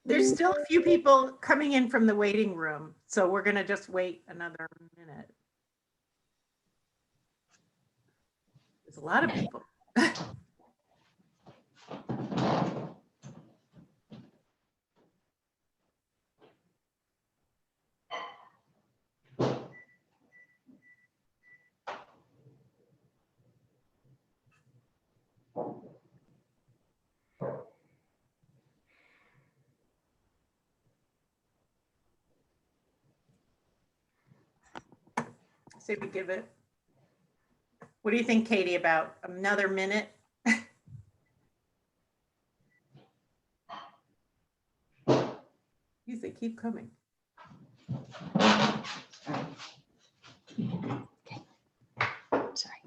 There's still a few people coming in from the waiting room, so we're going to just wait another minute. There's a lot of people. Say we give it. What do you think, Katie, about another minute? You think keep coming. Sorry.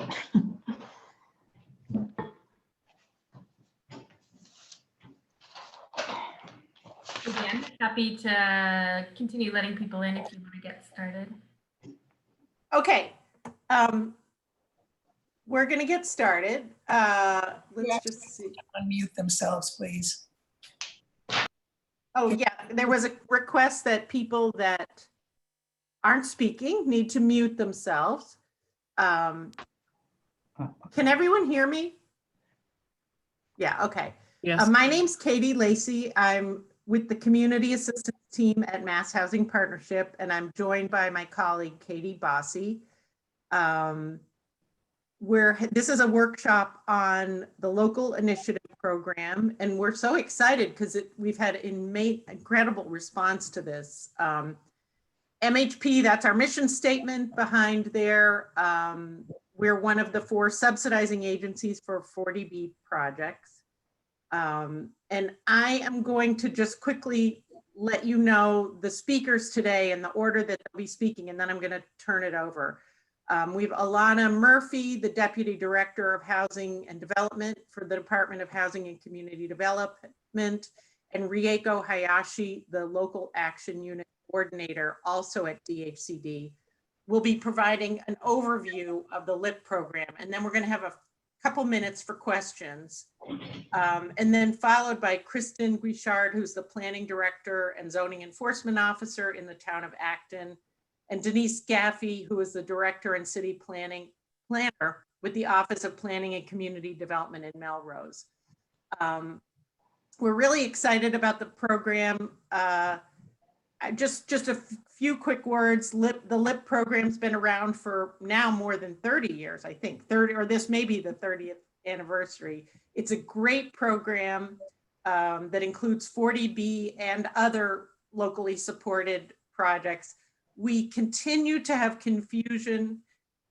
Again, happy to continue letting people in if you want to get started. Okay. We're going to get started. Let's just see. Unmute themselves, please. Oh, yeah. There was a request that people that aren't speaking need to mute themselves. Can everyone hear me? Yeah, okay. Yes. My name's Katie Lacey. I'm with the Community Assistance Team at Mass Housing Partnership, and I'm joined by my colleague, Katie Bossy. This is a workshop on the local initiative program, and we're so excited because we've had incredible response to this. MHP, that's our mission statement behind there. We're one of the 4 subsidizing agencies for 40B projects. And I am going to just quickly let you know the speakers today and the order that they'll be speaking, and then I'm going to turn it over. We have Alana Murphy, the Deputy Director of Housing and Development for the Department of Housing and Community Development, and Rieko Hayashi, the Local Action Unit Coordinator, also at DHCD, will be providing an overview of the LIP program. And then we're going to have a couple minutes for questions. And then followed by Kristen Guichard, who's the Planning Director and Zoning Enforcement Officer in the town of Acton, and Denise Gaffey, who is the Director and City Planner with the Office of Planning and Community Development in Melrose. We're really excited about the program. Just a few quick words. The LIP program's been around for now more than 30 years, I think 30, or this may be the 30th anniversary. It's a great program that includes 40B and other locally supported projects. We continue to have confusion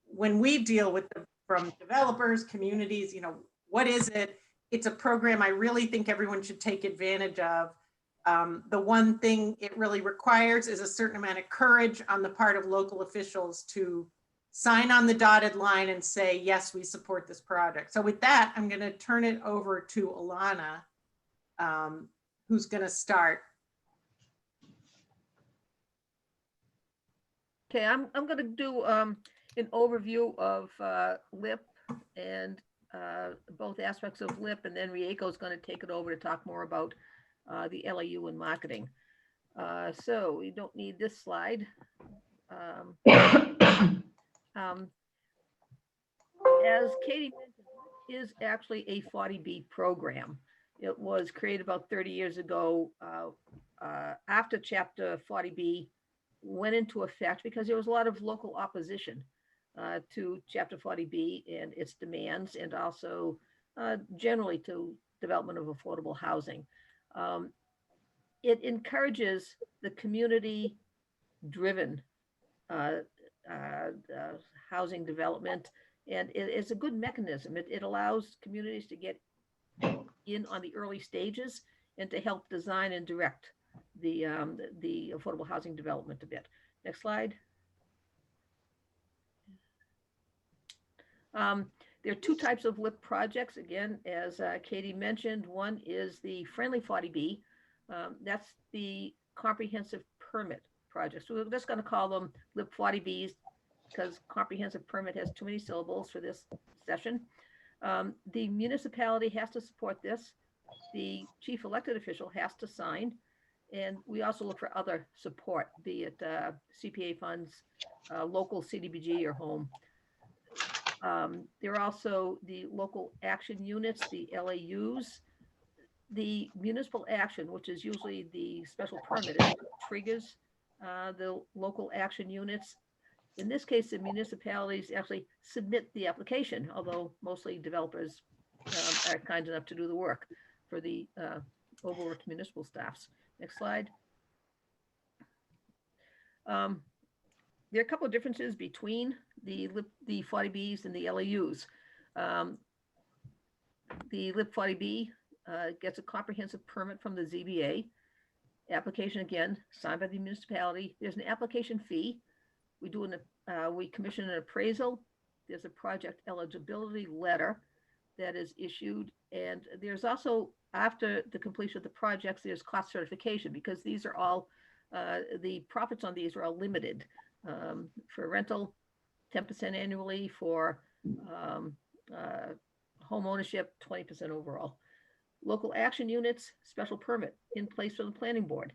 when we deal with from developers, communities, what is it? It's a program I really think everyone should take advantage of. The one thing it really requires is a certain amount of courage on the part of local officials to sign on the dotted line and say, yes, we support this project. So with that, I'm going to turn it over to Alana, who's going to start. Okay, I'm going to do an overview of LIP and both aspects of LIP, and then Rieko is going to take it over to talk more about the LAU and marketing. So we don't need this slide. As Katie mentioned, it is actually a 40B program. It was created about 30 years ago after Chapter 40B went into effect because there was a lot of local opposition to Chapter 40B and its demands, and also generally to development of affordable housing. It encourages the community-driven housing development, and it is a good mechanism. It allows communities to get in on the early stages and to help design and direct the affordable housing development a bit. Next slide. There are 2 types of LIP projects. Again, as Katie mentioned, one is the friendly 40B. That's the comprehensive permit project. So we're just going to call them LIP 40Bs because comprehensive permit has too many syllables for this session. The municipality has to support this. The chief elected official has to sign. And we also look for other support, be it CPA funds, local CDBG or home. There are also the local action units, the LAUs. The municipal action, which is usually the special permit, is what triggers the local action units. In this case, the municipalities actually submit the application, although mostly developers are kind enough to do the work for the overworked municipal staffs. Next slide. There are a couple of differences between the 40Bs and the LAUs. The LIP 40B gets a comprehensive permit from the ZBA. Application, again, signed by the municipality. There's an application fee. We commission an appraisal. There's a project eligibility letter that is issued. And there's also, after the completion of the projects, there's cost certification, because these are all, the profits on these are all limited. For rental, 10% annually. For home ownership, 20% overall. Local action units, special permit in place from the planning board.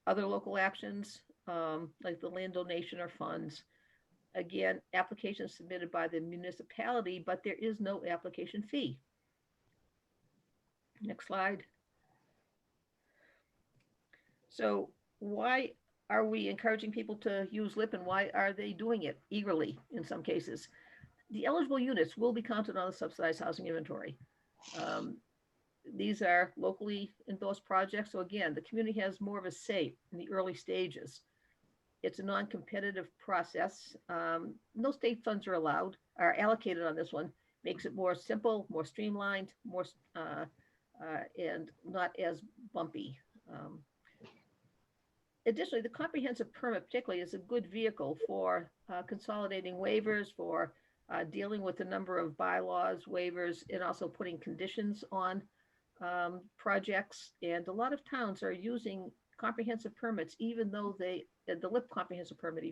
Other local actions, like the land donation or funds, again, applications submitted by the municipality, but there is no application fee. Next slide. So why are we encouraging people to use LIP, and why are they doing it eagerly in some cases? The eligible units will be counted on the subsidized housing inventory. These are locally endorsed projects. So again, the community has more of a say in the early stages. It's a non-competitive process. No state funds are allocated on this one. Makes it more simple, more streamlined, more and not as bumpy. Additionally, the comprehensive permit particularly is a good vehicle for consolidating waivers, for dealing with a number of bylaws, waivers, and also putting conditions on projects. And a lot of towns are using comprehensive permits, even though the LIP comprehensive permit,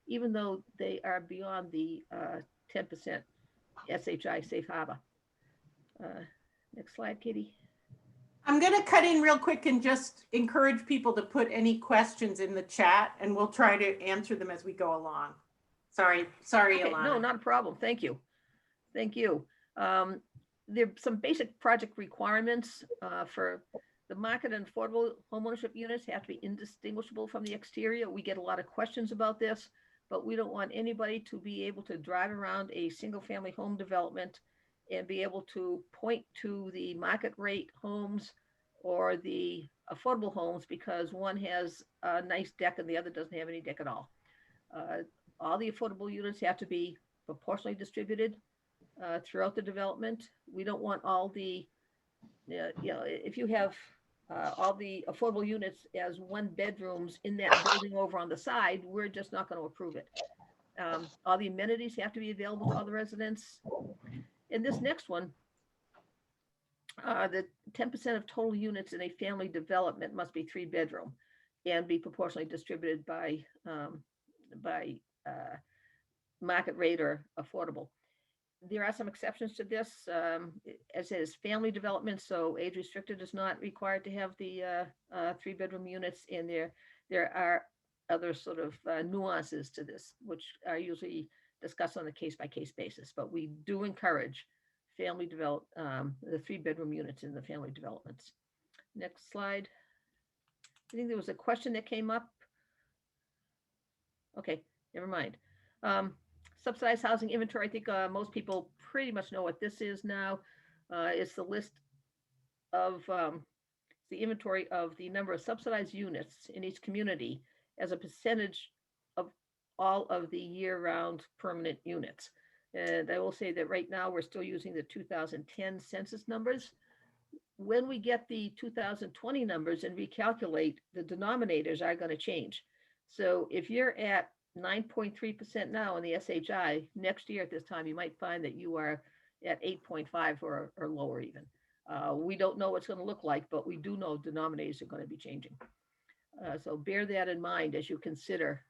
even though they are beyond the 10% SHI safe harbor. Next slide, Katie. I'm going to cut in real quick and just encourage people to put any questions in the chat, and we'll try to answer them as we go along. Sorry, Okay, Ilana. no, not a problem. Thank you. Thank you. There are some basic project requirements for the market and affordable homeownership units have to be indistinguishable from the exterior. We get a lot of questions about this, but we don't want anybody to be able to drive around a single family home development and be able to point to the market rate homes or the affordable homes because one has a nice deck and the other doesn't have any deck at all. All the affordable units have to be proportionally distributed throughout the development. We don't want all the, if you have all the affordable units as one bedrooms in that building over on the side, we're just not going to approve it. All the amenities have to be available to all the residents. And this next one, the 10% of total units in a family development must be 3-bedroom and be proportionally distributed by market rate or affordable. There are some exceptions to this, as it is family development, so age restricted is not required to have the 3-bedroom units, and there are other sort of nuances to this, which are usually discussed on a case-by-case basis, but we do encourage family the 3-bedroom units in the family developments. Next slide. I think there was a question that came up. Okay, never mind. Subsidized housing inventory. I think most people pretty much know what this is now. It's the list of the inventory of the number of subsidized units in each community as a percentage of all of the year-round permanent units. And I will say that right now we're still using the 2010 census numbers. When we get the 2020 numbers and recalculate, the denominators are going to change. So if you're at 9.3% now in the SHI, next year at this time, you might find that you are at 8.5 or lower even. We don't know what's going to look like, but we do know denominators are going to be changing. So bear that in mind as you consider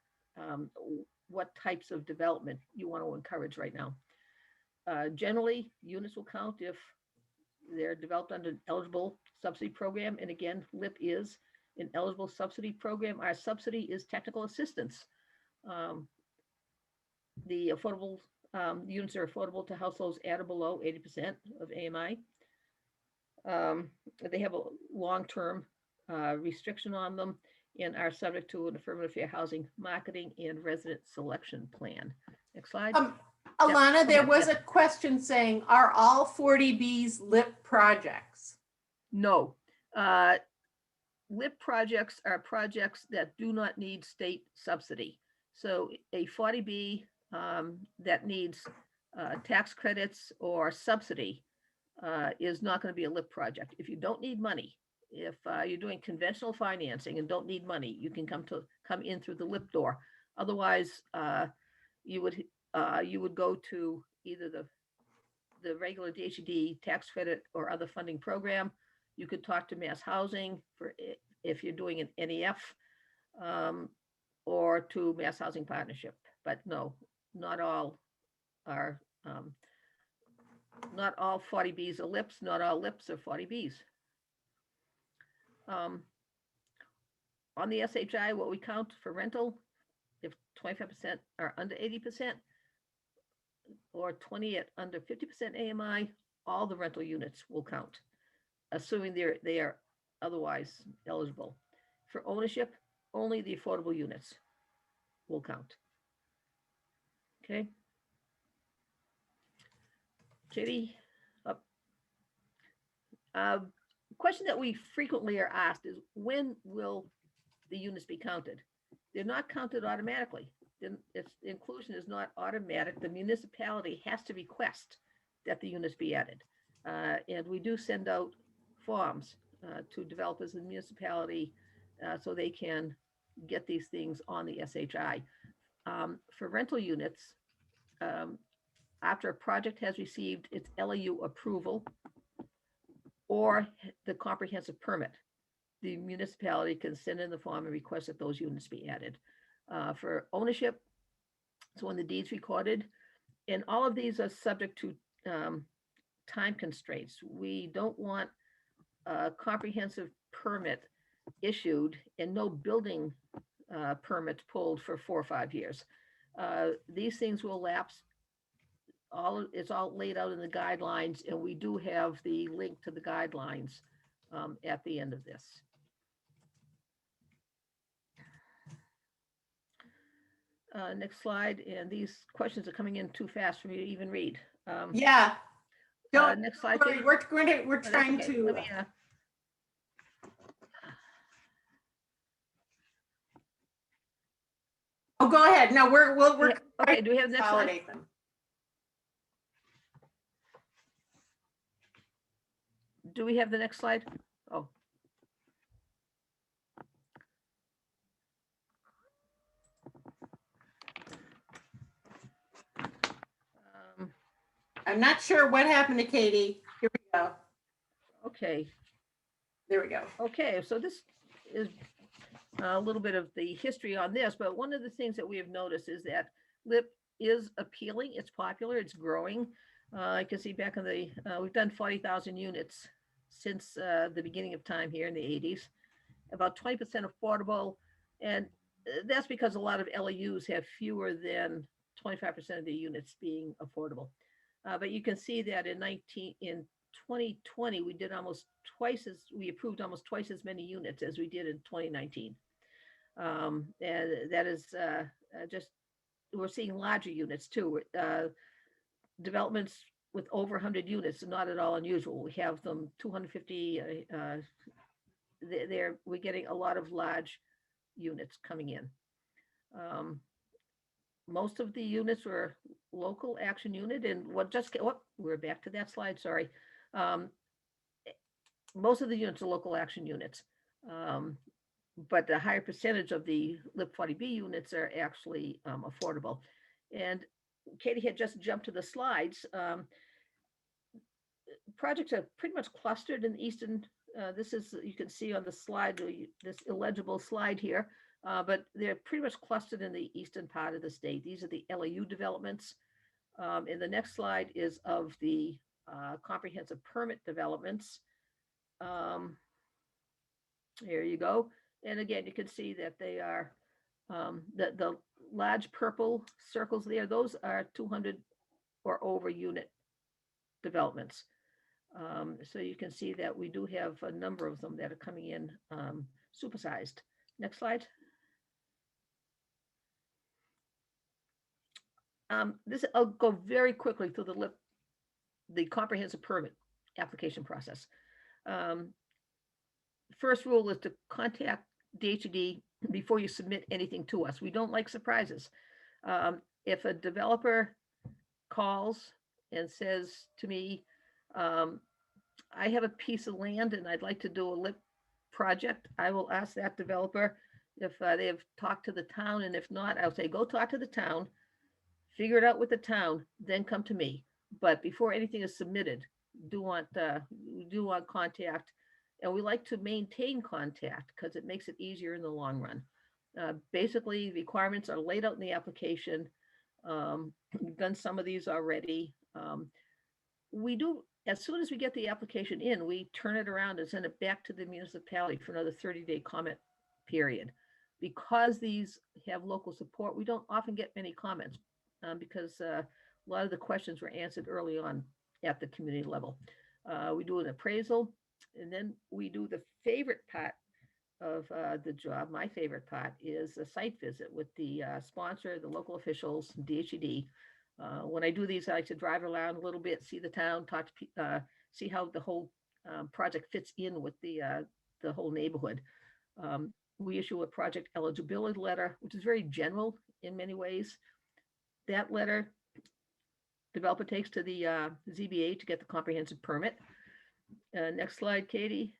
what types of development you want to encourage right now. Generally, units will count if they're developed under an eligible subsidy program. And again, LIP is. an eligible subsidy program. Our subsidy is technical assistance. The affordable units are affordable to households at or below 80% of AMI. They have a long-term restriction on them and are subject to an affirmative fair housing marketing and resident selection plan. Next slide. Alana, there ahead, was yes. a question saying, are all 40Bs LIP projects? No. LIP projects are projects that do not need state subsidy. So a 40B that needs tax credits or subsidy is not going to be a LIP project. If you don't need money, if you're doing conventional financing and don't need money, you can come in through the LIP door. Otherwise, you would go to either the regular DHED tax credit or other funding program. You could talk to Mass Housing for if you're doing an NEF, or to Mass Housing Partnership. But no, not all are. Not all 40Bs are LIPs. Not all LIPs are 40Bs. On the SHI, what we count for rental, if 25% are under 80%, or 20 at under 50% AMI, all the rental units will count, assuming they are otherwise eligible. For ownership, only the affordable units will count. Okay. Katie, up. Question that we frequently are asked is, when will the units be counted? They're not counted automatically. Its inclusion is not automatic. The municipality has to request that the units be added. And we do send out forms to developers in the municipality so they can get these things on the SHI. For rental units, after a project has received its LAU approval or the comprehensive permit, the municipality can send in the form and request that those units be added. For ownership, so when the deed's recorded, and all of these are subject to time constraints. We don't want a comprehensive permit issued and no building permits pulled for 4 or 5 years. These things will lapse. It's all laid out in the guidelines, and we do have the link to the guidelines at the end of this. Next slide, and these questions are coming in too fast for me to even read. Yeah. Don't Next slide. worry, Katie. we're Oh, that's trying okay. to. Let me, Oh, go ahead. No, we're Yeah, okay, do we have the next slide? consolidate them. Do we have the next slide? Oh. I'm not sure what happened to Katie. Here we go. Okay. There we go. Okay, so this is a little bit of the history on this, but one of the things that we have noticed is that LIP is appealing, it's popular, it's growing. I can see back in the, we've done 40,000 units since the beginning of time here in the 80s, about 20% affordable. And that's because a lot of LAUs have fewer than 25% of the units being affordable. But you can see that in 2020, we did we approved almost twice as many units as we did in 2019. And that is just, we're seeing larger units too. Developments with over 100 units are not at all unusual. We have them 250, we're getting a lot of large units coming in. Most of the units were local action unit, and we're back to that slide, sorry. Most of the units are local action units, but the higher percentage of the LIP 40B units are actually affordable. And Katie had just jumped to the slides. Projects are pretty much clustered in the eastern, this is, you can see on the slide, this illegible slide here, but they're pretty much clustered in the eastern part of the state. These are the LAU developments. And the next slide is of the comprehensive permit developments. Here you go. And again, you can see that they are, the large purple circles there, those are 200 or over unit developments. So you can see that we do have a number of them that are coming in supersized. Next slide. This, I'll go very quickly through the comprehensive permit application process. First rule is to contact DHED before you submit anything to us. We don't like surprises. If a developer calls and says to me, I have a piece of land and I'd like to do a LIP project, I will ask that developer if they have talked to the town, and if not, I'll say, go talk to the town, figure it out with the town, then come to me. But before anything is submitted, we do want contact, and we like to maintain contact because it makes it easier in the long run. Basically, requirements are laid out in the application. We've done some of these already. We do, as soon as we get the application in, we turn it around and send it back to the municipality for another 30-day comment period. Because these have local support, we don't often get many comments because a lot of the questions were answered early on at the community level. We do an appraisal, and then we do the favorite part of the job. My favorite part is a site visit with the sponsor, the local officials, DHED. When I do these, I like to drive around a little bit, see the town, talk to see how the whole project fits in with the whole neighborhood. We issue a project eligibility letter, which is very general in many ways. That letter, developer takes to the ZBA to get the comprehensive permit. Next slide, Katie.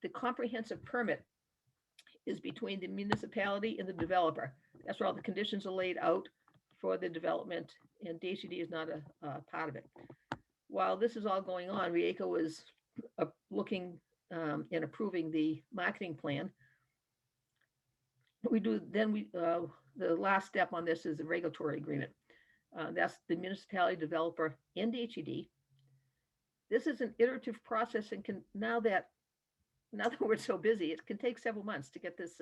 The comprehensive permit is between the municipality and the developer. That's where all the conditions are laid out for the development, and DHED is not a part of it. While this is all going on, Rieko is looking and approving the marketing plan. The last step on this is the regulatory agreement. That's the municipality, developer, and DHED. This is an iterative process, and now that we're so busy, it can take several months to get this,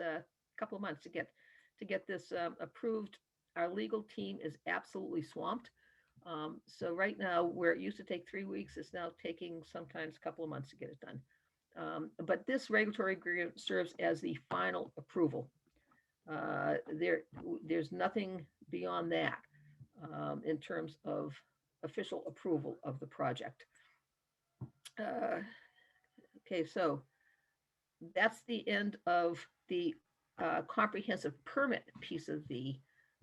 couple of months to get this approved. Our legal team is absolutely swamped. So right now, where it used to take 3 weeks, it's now taking sometimes a couple of months to get it done. But this regulatory agreement serves as the final approval. There's nothing beyond that in terms of official approval of the project. Okay, so that's the end of the comprehensive permit piece of the,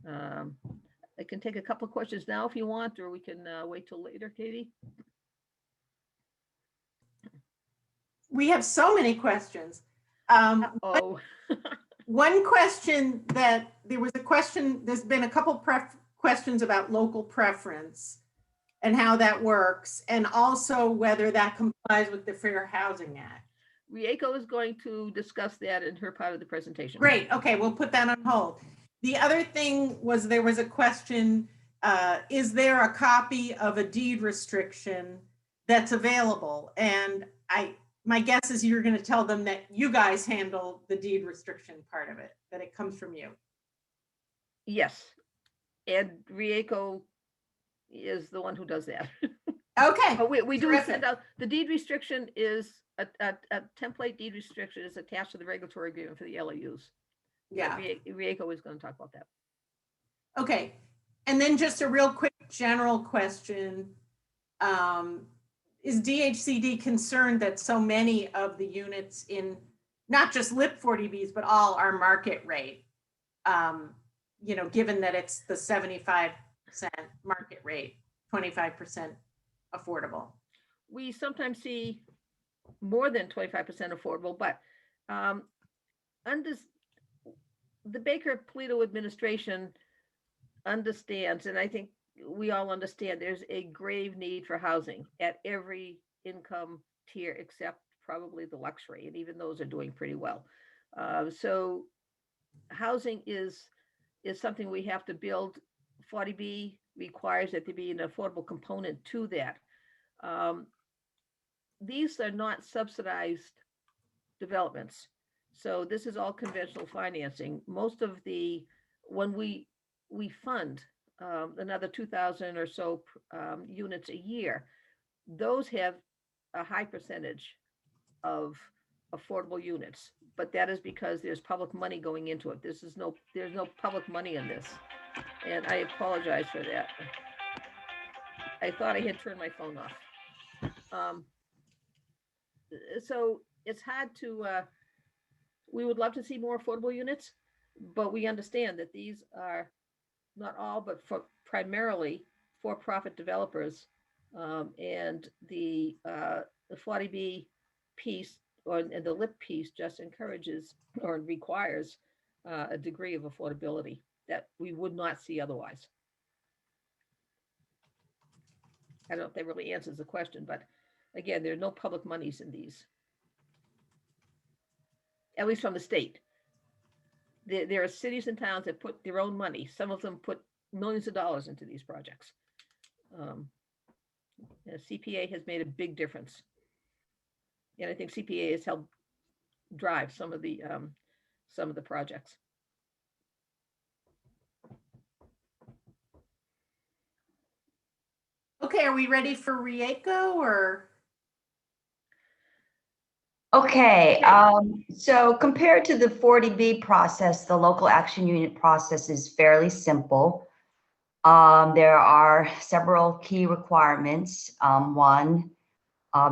I can take a couple of questions now if you want, or we can wait till later, Katie. We have so many questions. Oh, One question there's been a couple questions about local preference and how that works, and also whether that complies with the Fair Housing Act. Rieko is going to discuss that in her part of the presentation. Great, okay, we'll put that on hold. The other thing was, there was a question, is there a copy of a deed restriction that's available? And my guess is you're going to tell them that you guys handle the deed restriction part of it, that it comes from you. Yes, and Rieko is the one who does that. Okay. But we do Terrific. send out, the deed restriction is, a template deed restriction is attached to the regulatory agreement for the LAUs. Yeah. Rieko is going to talk about that. Okay. And then just a real quick general question. Is DHCD concerned that so many of the units in not just LIP 40Bs, but all are market rate? Given that it's the 75% market rate, 25% affordable. We sometimes see more than 25% affordable, but under the Baker-Polito administration understands, and I think we all understand, there's a grave need for housing at every income tier except probably the luxury, and even those are doing pretty well. So housing is something we have to build. 40B requires that there be an affordable component to that. These are not subsidized developments. So this is all conventional financing. Most of the, when we fund another 2,000 or so units a year, those have a high percentage of affordable units, but that is because there's public money going into it. There's no public money in this. And I apologize for that. I thought I had turned my phone off. So it's hard to, we would love to see more affordable units, but we understand that these are not all, but primarily for-profit developers. And the 40B piece and the LIP piece just encourages or requires a degree of affordability that we would not see otherwise. I don't know if that really answers the question, but again, there are no public monies in these, at least from the state. There are cities and towns that put their own money. Some of them put millions of dollars into these projects. CPA has made a big difference. And I think CPA has helped drive some of the projects. Okay, are we ready for Rieko or? Okay, so compared to the 40B process, the local action unit process is fairly simple. There are several key requirements. One,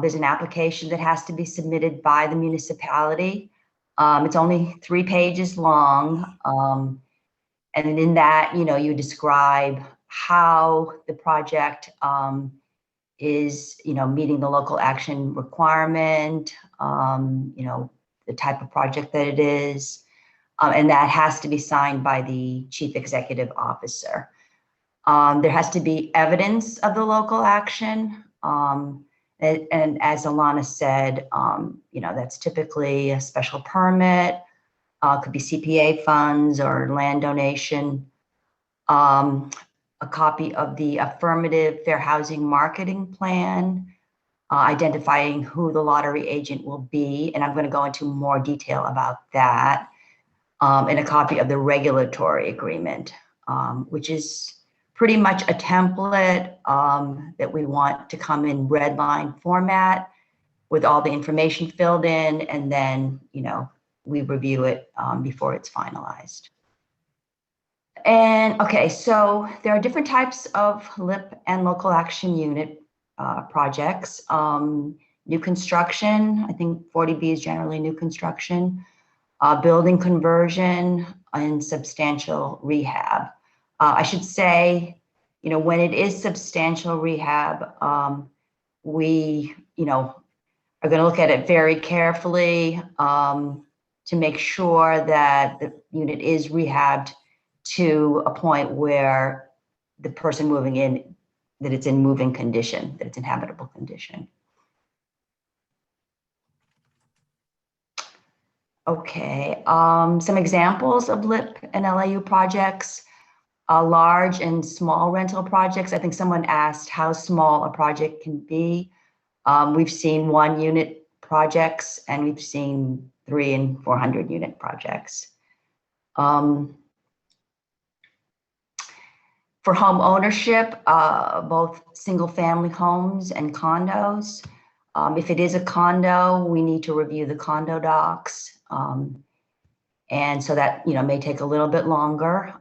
there's an application that has to be submitted by the municipality. It's only 3 pages long. And in that, you describe how the project is, meeting the local action requirement, the type of project that it is, and that has to be signed by the chief executive officer. There has to be evidence of the local action. And as Alana said, that's typically a special permit, could be CPA funds or land donation. A copy of the affirmative fair housing marketing plan, identifying who the lottery agent will be. And I'm going to go into more detail about that. And a copy of the regulatory agreement, which is pretty much a template that we want to come in red line format with all the information filled in. And then, we review it before it's finalized. And okay, so there are different types of LIP and local action unit projects. New construction, I think 40B is generally new construction, building conversion, and substantial rehab. I should say, when it is substantial rehab, we, are going to look at it very carefully to make sure that the unit is rehabbed to a point where the person moving in, that it's in moving condition, that it's in habitable condition. Okay, some examples of LIP and LAU projects, large and small rental projects. I think someone asked how small a project can be. We've seen 1 unit projects and we've seen 300 and 400 unit projects. For home ownership, both single family homes and condos. If it is a condo, we need to review the condo docs. And so that, may take a little bit longer.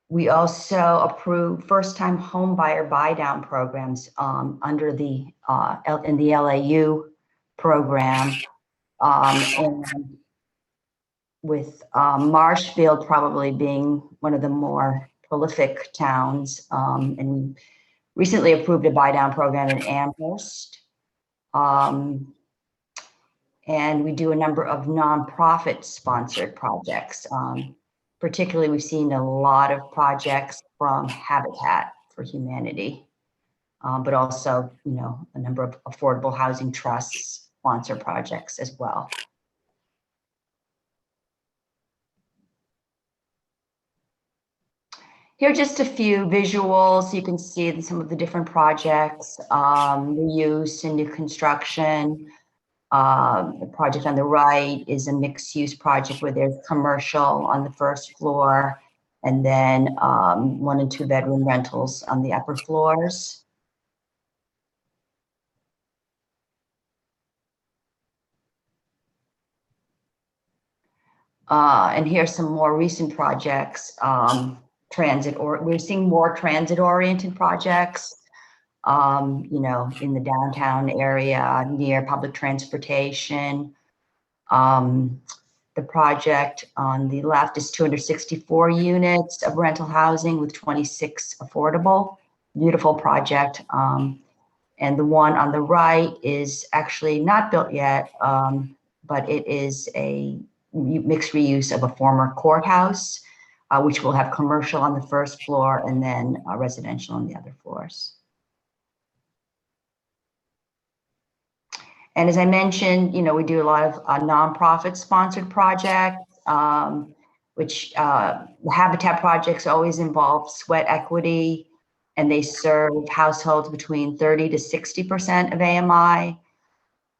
We also approve first-time home buyer buy-down programs under the in the LAU program. And with Marshfield probably being one of the more prolific towns, and we recently approved a buy-down program in Amherst. And we do a number of nonprofit sponsored projects. Particularly, we've seen a lot of projects from Habitat for Humanity, but also, a number of affordable housing trusts sponsor projects as well. Here are just a few visuals. You can see some of the different projects, reuse and new construction. The project on the right is a mixed-use project where there's commercial on the first floor and then 1 and 2 bedroom rentals on the upper floors. And here's some more recent projects, we're seeing more transit-oriented projects, you know, in the downtown area near public transportation. The project on the left is 264 units of rental housing with 26 affordable. Beautiful project. And the one on the right is actually not built yet, but it is a mixed reuse of a former courthouse, which will have commercial on the first floor and then residential on the other floors. And as I mentioned, you know, we do a lot of nonprofit sponsored projects, which the habitat projects always involve sweat equity, and they serve households between 30 to 60% of AMI.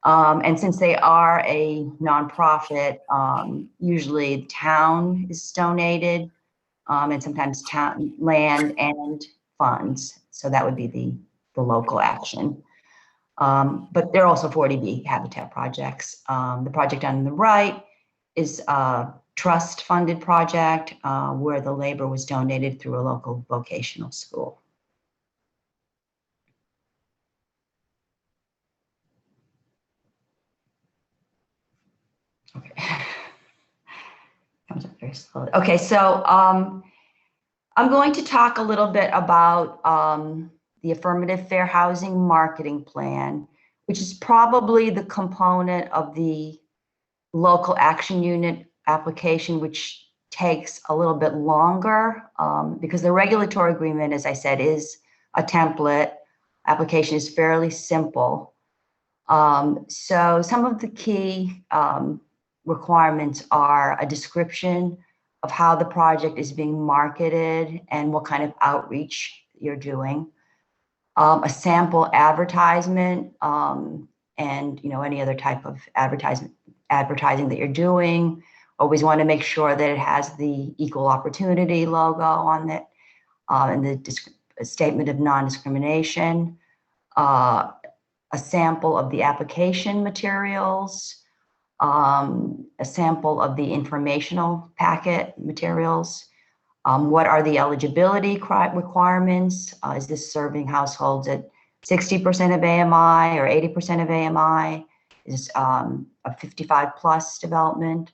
And since they are a nonprofit, usually the town is donated, and sometimes town land and funds. So that would be the local action. But they're also 40B habitat projects. The project on the right is a trust-funded project where the labor was donated through a local vocational school. Okay. Comes up very slowly. Okay, so I'm going to talk a little bit about the Affirmative Fair Housing Marketing Plan, which is probably the component of the local action unit application, which takes a little bit longer because the regulatory agreement, as I said, is a template. Application is fairly simple. So some of the key requirements are a description of how the project is being marketed and what kind of outreach you're doing, a sample advertisement, and you know, any other type of advertising that you're doing. Always want to make sure that it has the equal opportunity logo on it, and the statement of non-discrimination, a sample of the application materials, a sample of the informational packet materials. What are the eligibility requirements? Is this serving households at 60% of AMI or 80% of AMI? Is a 55 plus development?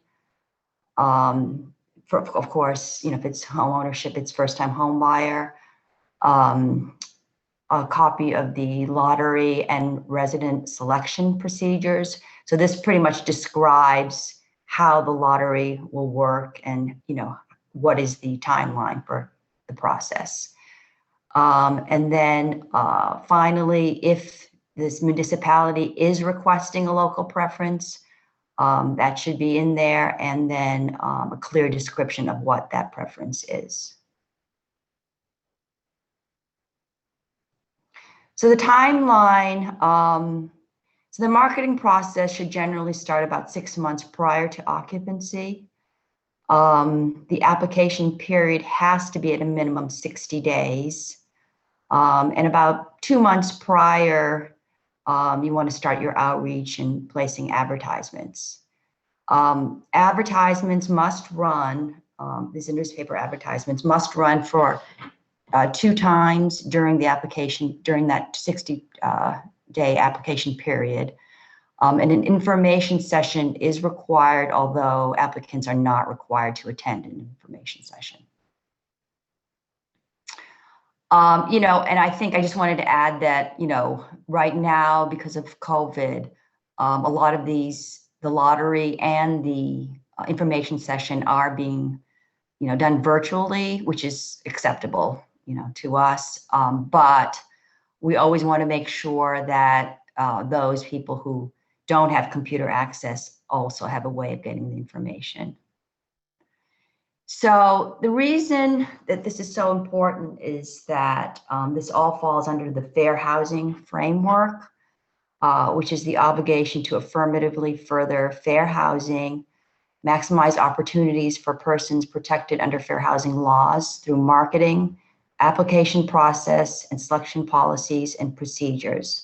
Of course, you know, if it's home ownership, it's first time home buyer. A copy of the lottery and resident selection procedures. So this pretty much describes how the lottery will work and, you know, what is the timeline for the process. And then finally, if this municipality is requesting a local preference, that should be in there, and then a clear description of what that preference is. So the timeline, so the marketing process should generally start about 6 months prior to occupancy. The application period has to be at a minimum 60 days. And about 2 months prior, you want to start your outreach and placing advertisements. Advertisements must run, these newspaper advertisements must run for 2 times during the application, during that 60-day application period. And an information session is required, although applicants are not required to attend an information session. You know, and I think I just wanted to add that, you know, right now, because of COVID, a lot of these, the lottery and the information session are being, you know, done virtually, which is acceptable, you know, to us. But we always want to make sure that those people who don't have computer access also have a way of getting the information. So the reason that this is so important is that this all falls under the fair housing framework. which is the obligation to affirmatively further fair housing, maximize opportunities for persons protected under fair housing laws through marketing, application process, and selection policies and procedures.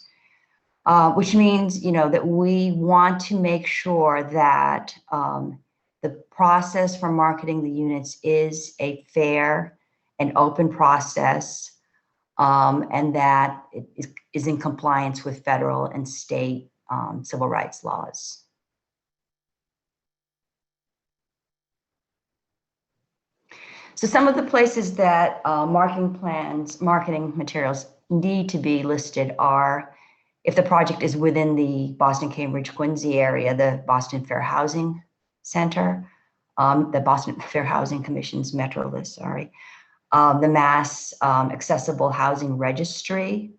Which means, that we want to make sure that the process for marketing the units is a fair and open process, and that it is in compliance with federal and state civil rights laws. So some of the places that marketing materials need to be listed are, if the project is within the Boston, Cambridge, Quincy area, the Boston Fair Housing Center, the Boston Fair Housing Commission's Metro list, the Mass Accessible Housing Registry,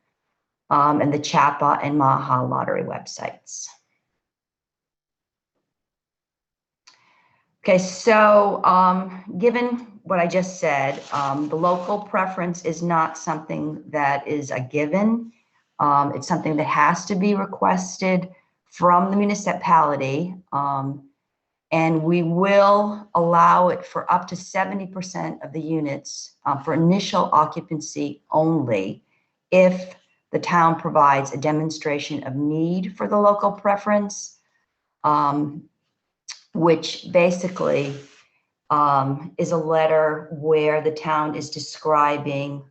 and the CHAPA and MAHA lottery websites. Okay, so given what I just said, the local preference is not something that is a given. It's something that has to be requested from the municipality, and we will allow it for up to 70% of the units for initial occupancy only if the town provides a demonstration of need for the local preference, which basically is a letter where the town is describing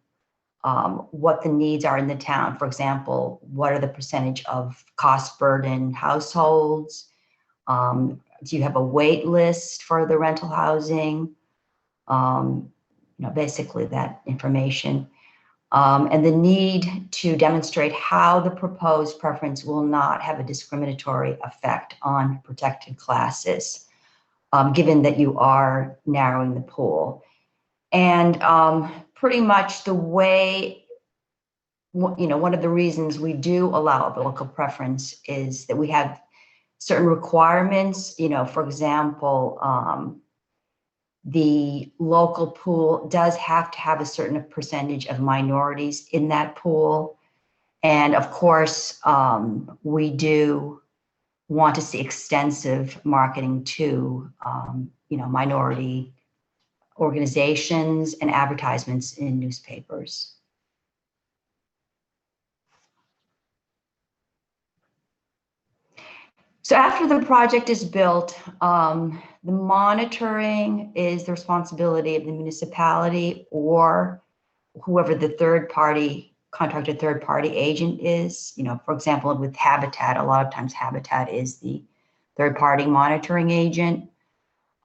what the needs are in the town. For example, what are the percentage of cost burden households? Do you have a wait list for the rental housing? Basically that information. And the need to demonstrate how the proposed preference will not have a discriminatory effect on protected classes, given that you are narrowing the pool. And pretty much the way, one of the reasons we do allow the local preference is that we have certain requirements. For example, the local pool does have to have a certain percentage of minorities in that pool. And of course, we do want to see extensive marketing to, minority organizations and advertisements in newspapers. So after the project is built, the monitoring is the responsibility of the municipality or whoever the contracted third-party agent is. For example, with Habitat, a lot of times Habitat is the third-party monitoring agent,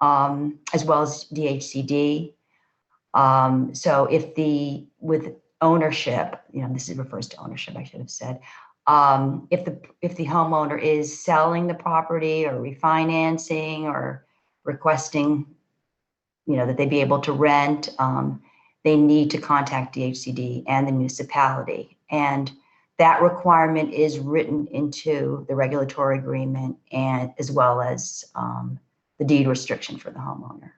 as well as DHCD. So with ownership, this refers to ownership, I should have said. If the homeowner is selling the property or refinancing or requesting, that they be able to rent, they need to contact DHCD and the municipality. And that requirement is written into the regulatory agreement, and as well as the deed restriction for the homeowner.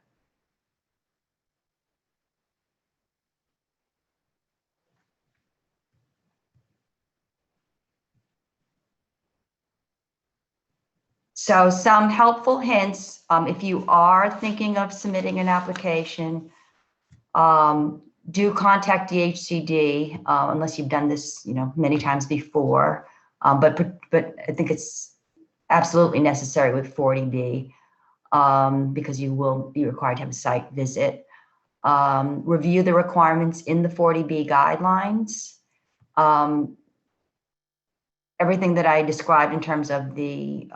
So some helpful hints, if you are thinking of submitting an application, do contact DHCD unless you've done this, many times before. But I think it's absolutely necessary with 40B because you will be required to have a site visit. Review the requirements in the 40B guidelines. Everything that I described in terms of the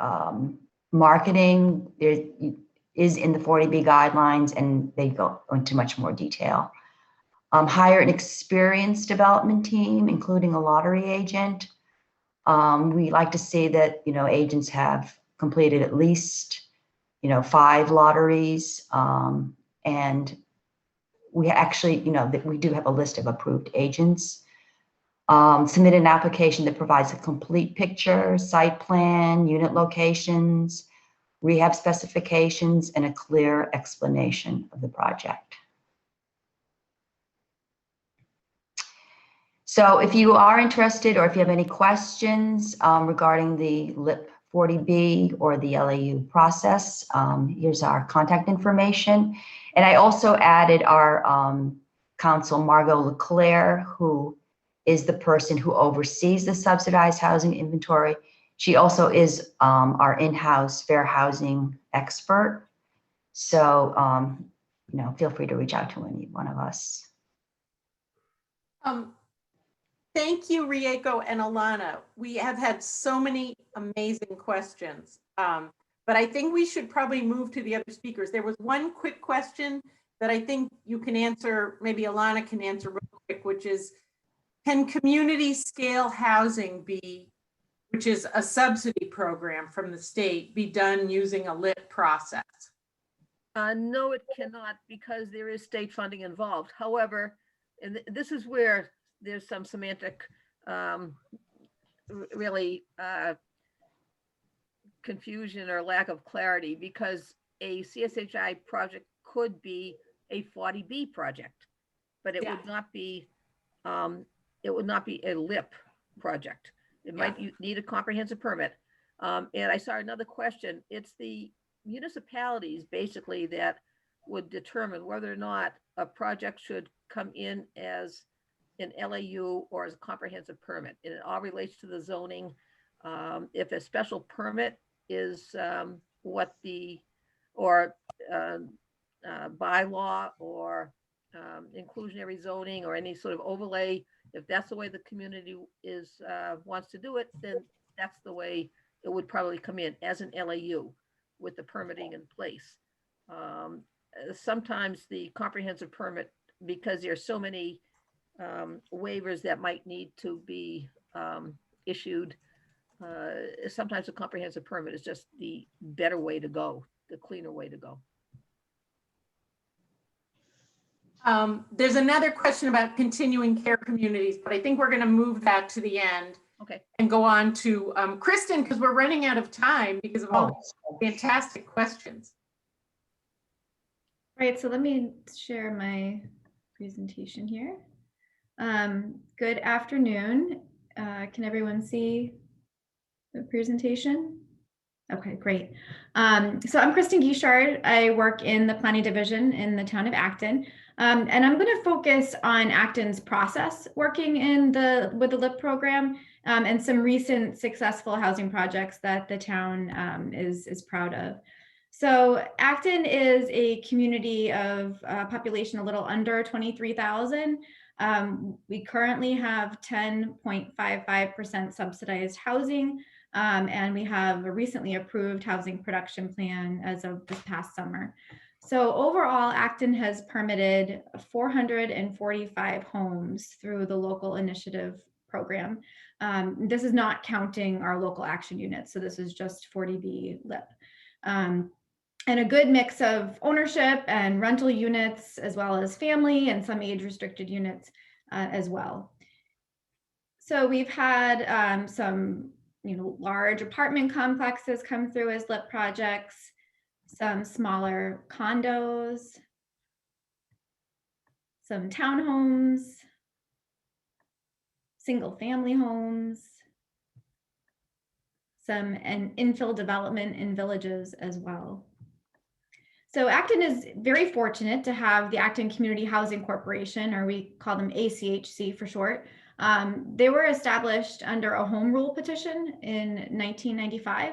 marketing is in the 40B guidelines, and they go into much more detail. Hire an experienced development team, including a lottery agent. We like to see that, agents have completed at least, 5 lotteries. And we actually, that we do have a list of approved agents. Submit an application that provides a complete picture, site plan, unit locations, rehab specifications, and a clear explanation of the project. So if you are interested or if you have any questions regarding the LIP 40B or the LAU process, here's our contact information. And I also added our counsel, Margot Leclerc, who is the person who oversees the subsidized housing inventory. She also is our in-house fair housing expert. So, feel free to reach out to any one of us. Thank you, Rieko and Alana. We have had so many amazing questions, but I think we should probably move to the other speakers. There was one quick question that I think you can answer, maybe Alana can answer real quick, which is, can community scale housing be, which is a subsidy program from the state, be done using a LIP process? No, it cannot, because there is state funding involved. However, and this is where there's some semantic, really confusion or lack of clarity, because a CSHI project could be a 40B project, but it would not be a LIP project. It might need a comprehensive permit. And I saw another question. It's the municipalities basically that would determine whether or not a project should come in as an LAU or as a comprehensive permit. And it all relates to the zoning. If a special permit is what the, or bylaw or inclusionary zoning or any sort of overlay, if that's the way the community is wants to do it, then that's the way it would probably come in as an LAU with the permitting in place. Sometimes the comprehensive permit, because there's so many waivers that might need to be issued, sometimes a comprehensive permit is just the better way to go, the cleaner way to go. There's another question about continuing care communities, but I think we're going to move that to the end. Okay. And go on to Kristen, because we're running out of time because of all the fantastic questions. Right, so let me share my presentation here. Good afternoon. Can everyone see the presentation? Okay, great. So I'm Kristen Guichard. I work in the planning division in the town of Acton. And I'm going to focus on Acton's process working with the LIP program and some recent successful housing projects that the town is proud of. So Acton is a community of population a little under 23,000. We currently have 10.55% subsidized housing, and we have a recently approved housing production plan as of this past summer. So overall, Acton has permitted 445 homes through the local initiative program. This is not counting our local action units, so this is just 40B LIP. And a good mix of ownership and rental units, as well as family and some age restricted units as well. So we've had some large apartment complexes come through as LIP projects, some smaller condos, some townhomes, single family homes, some infill development in villages as well. So Acton is very fortunate to have the Acton Community Housing Corporation, or we call them ACHC for short. They were established under a home rule petition in 1995.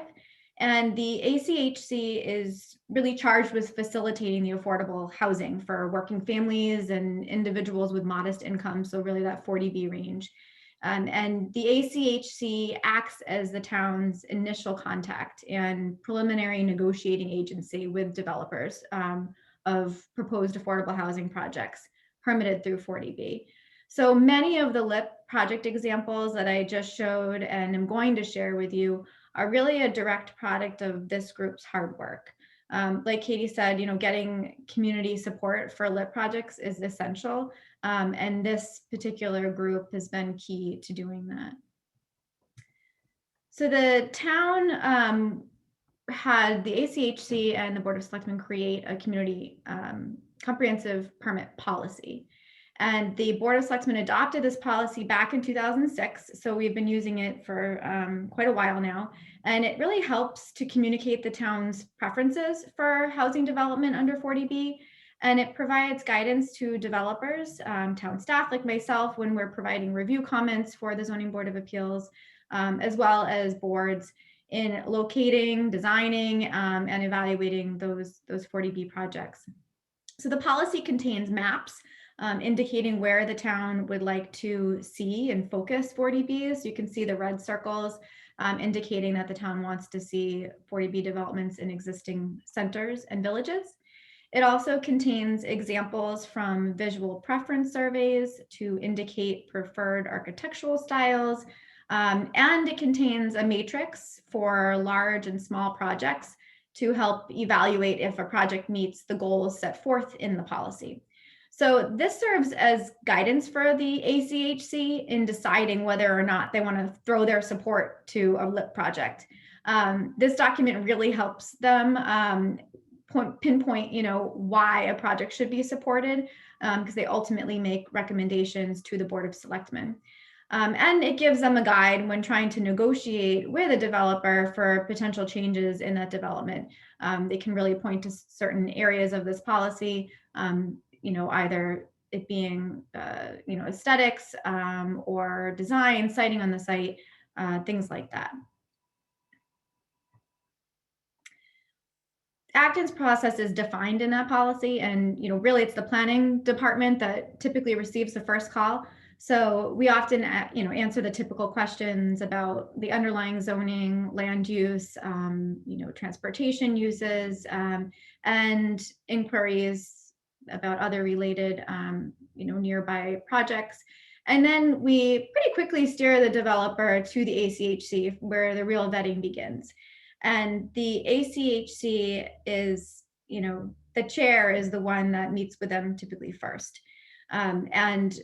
And the ACHC is really charged with facilitating the affordable housing for working families and individuals with modest incomes, so really that 40B range. And the ACHC acts as the town's initial contact and preliminary negotiating agency with developers of proposed affordable housing projects permitted through 40B. So many of the LIP project examples that I just showed and am going to share with you are really a direct product of this group's hard work. Like Katie said, getting community support for LIP projects is essential. And this particular group has been key to doing that. So the town had the ACHC and the Board of Selectmen create a community comprehensive permit policy. And the Board of Selectmen adopted this policy back in 2006. So we've been using it for quite a while now. And it really helps to communicate the town's preferences for housing development under 40B. And it provides guidance to developers, town staff like myself, when we're providing review comments for the Zoning Board of Appeals, as well as boards in locating, designing, and evaluating those 40B projects. So the policy contains maps indicating where the town would like to see and focus 40Bs. You can see the red circles indicating that the town wants to see 40B developments in existing centers and villages. It also contains examples from visual preference surveys to indicate preferred architectural styles. And it contains a matrix for large and small projects to help evaluate if a project meets the goals set forth in the policy. So this serves as guidance for the ACHC in deciding whether or not they want to throw their support to a LIP project. This document really helps them pinpoint, why a project should be supported, because they ultimately make recommendations to the Board of Selectmen. And it gives them a guide when trying to negotiate with a developer for potential changes in that development. They can really point to certain areas of this policy, either it being, aesthetics or design, siting on the site, things like that. Acton's process is defined in that policy, and really it's the planning department that typically receives the first call. So we often answer the typical questions about the underlying zoning, land use, transportation uses, and inquiries about other related nearby projects. And then we pretty quickly steer the developer to the ACHC where the real vetting begins. And the ACHC is, the chair is the one that meets with them typically first. And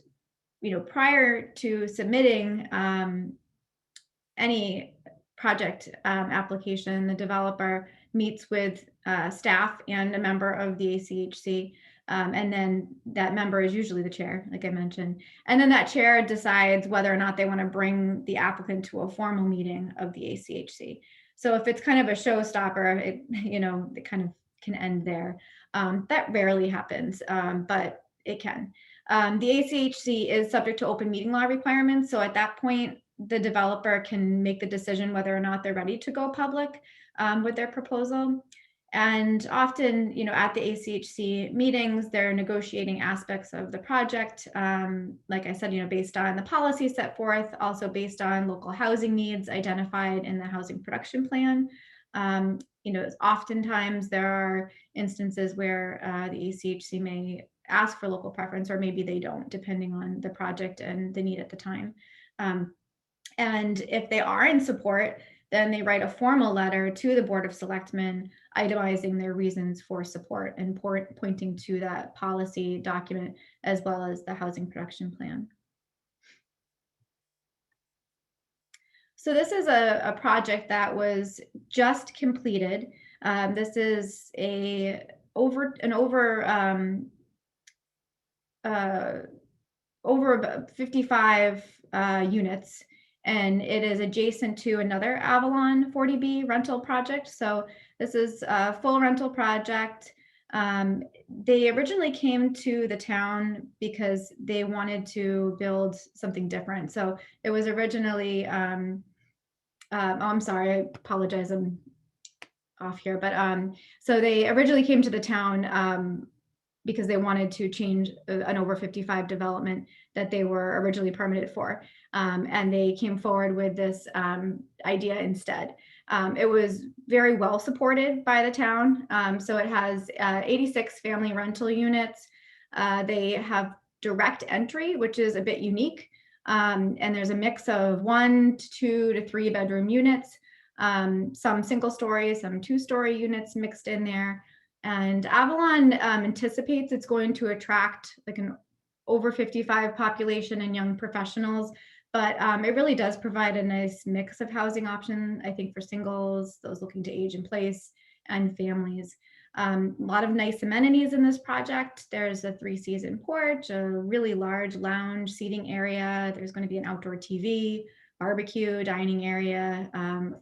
prior to submitting any project application, the developer meets with staff and a member of the ACHC. And then that member is usually the chair, like I mentioned. And then that chair decides whether or not they want to bring the applicant to a formal meeting of the ACHC. So if it's kind of a showstopper, it kind of can end there. That rarely happens, but it can. The ACHC is subject to open meeting law requirements. So at that point, the developer can make the decision whether or not they're ready to go public with their proposal. And often, at the ACHC meetings, they're negotiating aspects of the project. Like I said, based on the policy set forth, also based on local housing needs identified in the housing production plan. Oftentimes there are instances where the ACHC may ask for local preference, or maybe they don't, depending on the project and the need at the time. And if they are in support, then they write a formal letter to the Board of Selectmen itemizing their reasons for support and pointing to that policy document as well as the housing production plan. So this is a project that was just completed. This is over about 55 units. And it is adjacent to another Avalon 40B rental project. So this is a full rental project. They originally came to the town because they wanted to build something different. So it was originally, I'm sorry, I apologize, I'm off here. But so they originally came to the town because they wanted to change an over 55 development that they were originally permitted for. And they came forward with this idea instead. It was very well supported by the town. So it has 86 family rental units. They have direct entry, which is a bit unique. And there's a mix of 1 to 2 to 3 bedroom units, some single story, some 2-story units mixed in there. And Avalon anticipates it's going to attract like an over 55 population and young professionals, but it really does provide a nice mix of housing option, I think, for singles, those looking to age in place, and families. A lot of nice amenities in this project. There's a 3-season porch, a really large lounge seating area. There's going to be an outdoor TV, barbecue, dining area,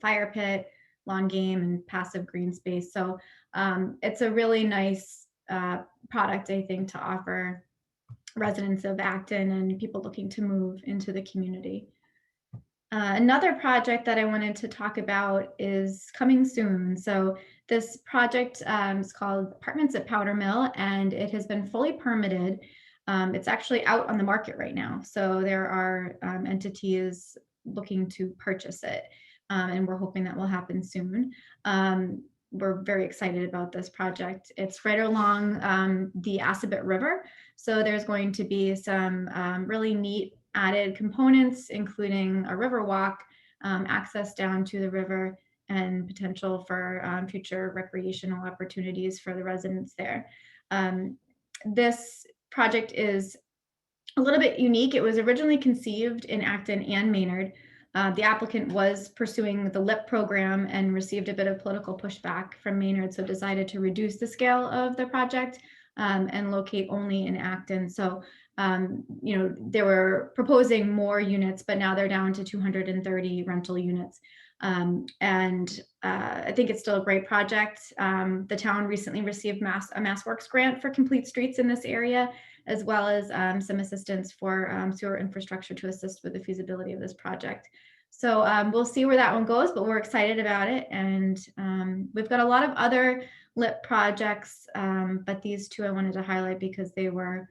fire pit, lawn game, and passive green space. So it's a really nice product, I think, to offer residents of Acton and people looking to move into the community. Another project that I wanted to talk about is coming soon. So this project is called Apartments at Powder Mill, and it has been fully permitted. It's actually out on the market right now. So there are entities looking to purchase it, and we're hoping that will happen soon. We're very excited about this project. It's right along the Assabet River. So there's going to be some really neat added components, including a river walk, access down to the river, and potential for future recreational opportunities for the residents there. This project is a little bit unique. It was originally conceived in Acton and Maynard. The applicant was pursuing the LIP program and received a bit of political pushback from Maynard, so decided to reduce the scale of the project and locate only in Acton. So they were proposing more units, but now they're down to 230 rental units. I think it's still a great project. The town recently received a MassWorks grant for complete streets in this area, as well as some assistance for sewer infrastructure to assist with the feasibility of this project. So we'll see where that one goes, but we're excited about it. And we've got a lot of other LIP projects, but these two I wanted to highlight because they were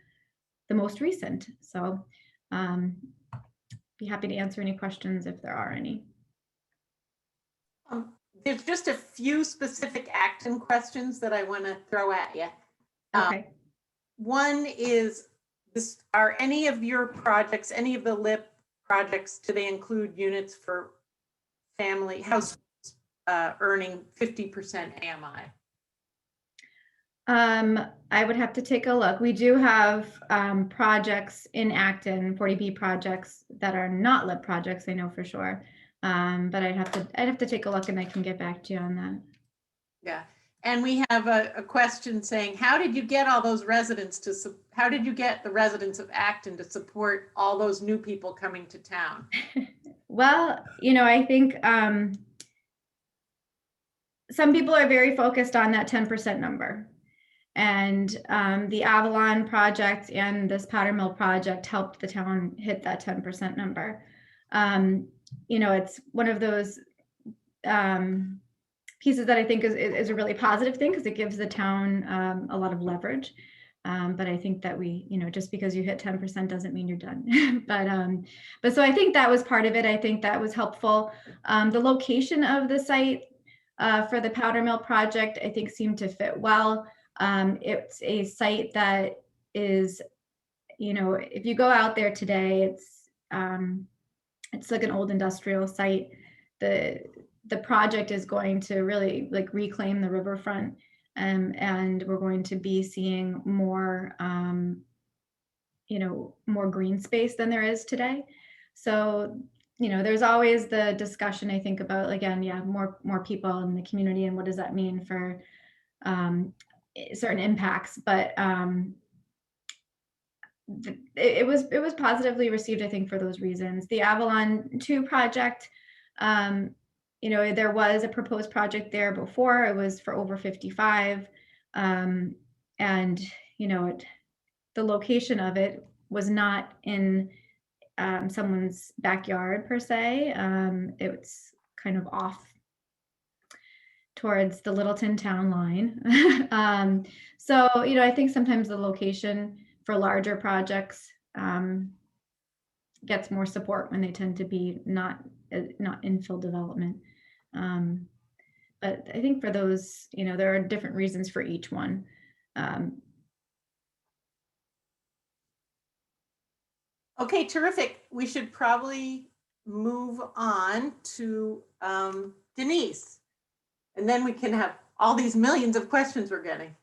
the most recent. So be happy to answer any questions if there are any. There's just a few specific Acton questions that I want to throw at you. Okay. One is this: are any of your projects, any of the LIP projects, do they include units for family households earning 50% AMI? I would have to take a look. We do have projects in Acton, 40B projects that are not LIP projects, I know for sure. But I'd have to take a look and I can get back to you on that. Yeah. And we have a question saying, how did you get all those residents how did you get the residents of Acton to support all those new people coming to town? Well, I think some people are very focused on that 10% number. And the Avalon project and this Powder Mill project helped the town hit that 10% number. It's one of those pieces that I think is a really positive thing because it gives the town a lot of leverage. But I think that just because you hit 10% doesn't mean you're done. but so I think that was part of it. I think that was helpful. The location of the site for the Powder Mill project, I think, seemed to fit well. It's a site that is, if you go out there today, it's like an old industrial site. The project is going to really reclaim the riverfront, and we're going to be seeing more, more green space than there is today. So, there's always the discussion, I think, about, again, more people in the community and what does that mean for certain impacts, but it was positively received, I think, for those reasons. The Avalon 2 project, there was a proposed project there before. It was for over 55, and the location of it was not in someone's backyard per se. It's kind of off towards the Littleton town line. So, I think sometimes the location for larger projects gets more support when they tend to be not infill development. But I think for those, there are different reasons for each one. Okay, terrific. We should probably move on to Denise. And then we can have all these millions of questions we're getting.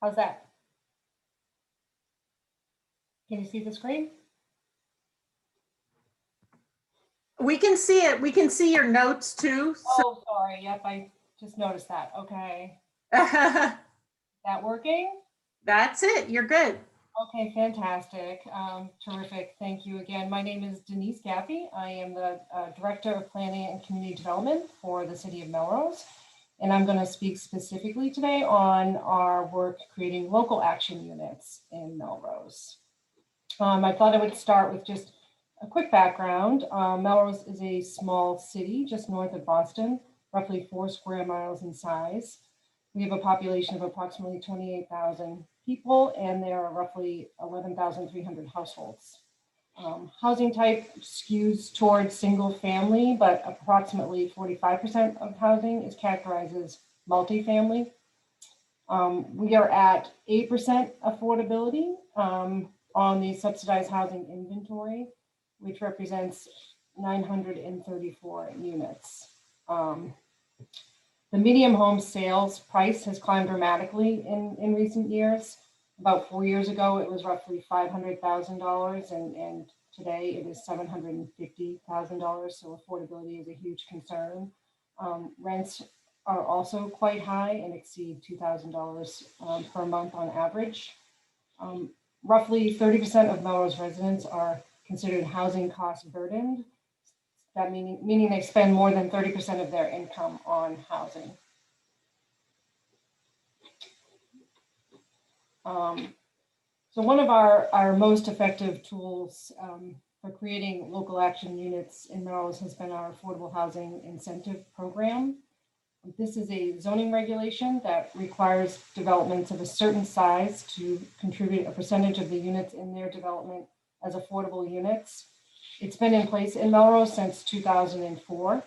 How's that? Can you see the screen? We can see it. We can see your notes too. Oh, sorry. Yep, I just noticed that. Okay. So That working? that's it. You're good. Okay, fantastic. Terrific. Thank you again. My name is Denise Gaffey. I am the Director of Planning and Community Development for the City of Melrose. And I'm going to speak specifically today on our work creating local action units in Melrose. I thought I would start with just a quick background. Melrose is a small city just north of Boston, roughly 4 square miles in size. We have a population of approximately 28,000 people, and there are roughly 11,300 households. Housing type skews towards single family, but approximately 45% of housing is characterized as multifamily. We are at 8% affordability on the Subsidized Housing Inventory, which represents 934 units. The median home sales price has climbed dramatically in recent years. About 4 years ago, it was roughly $500,000, and today it is $750,000. So affordability is a huge concern. Rents are also quite high and exceed $2,000 per month on average. Roughly 30% of Melrose residents are considered housing cost burdened. That meaning they spend more than 30% of their income on housing. So one of our most effective tools for creating local action units in Melrose has been our Affordable Housing Incentive Program. This is a zoning regulation that requires developments of a certain size to contribute a percentage of the units in their development as affordable units. It's been in place in Melrose since 2004.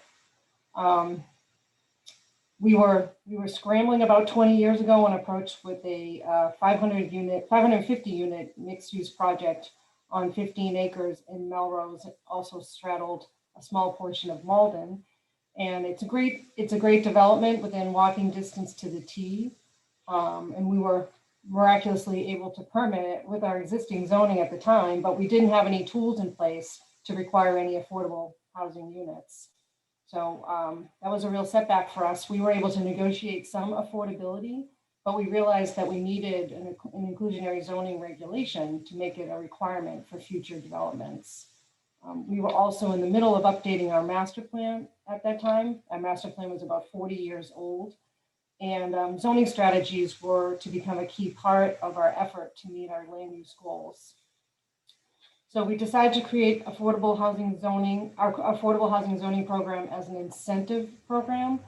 We were scrambling about 20 years ago when approached with a 550 unit mixed use project on 15 acres in Melrose. It also straddled a small portion of Malden. And it's a great development within walking distance to the T. And we were miraculously able to permit it with our existing zoning at the time, but we didn't have any tools in place to require any affordable housing units. So that was a real setback for us. We were able to negotiate some affordability, but we realized that we needed an inclusionary zoning regulation to make it a requirement for future developments. We were also in the middle of updating our master plan at that time. Our master plan was about 40 years old, and zoning strategies were to become a key part of our effort to meet our land use goals. So we decided to create affordable housing zoning, our affordable housing zoning program as an incentive program.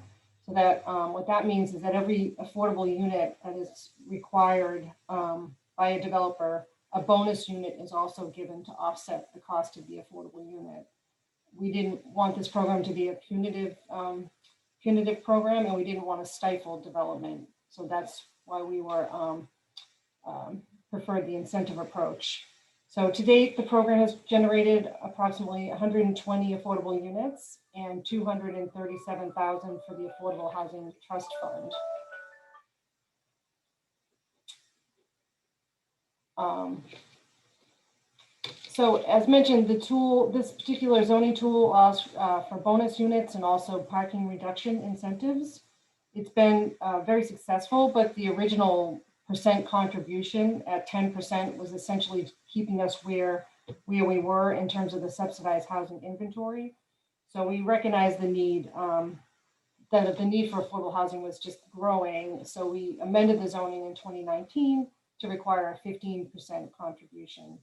So that what that means is that every affordable unit that is required by a developer, a bonus unit is also given to offset the cost of the affordable unit. We didn't want this program to be a punitive program, and we didn't want to stifle development. So that's why we were preferred the incentive approach. So to date, the program has generated approximately 120 affordable units and 237,000 for the Affordable Housing Trust Fund. So as mentioned, this particular zoning tool allows for bonus units and also parking reduction incentives. It's been very successful, but the original percent contribution at 10% was essentially keeping us where we were in terms of the subsidized housing inventory. So we recognized the need, that the need for affordable housing was just growing. So we amended the zoning in 2019 to require a 15% contribution.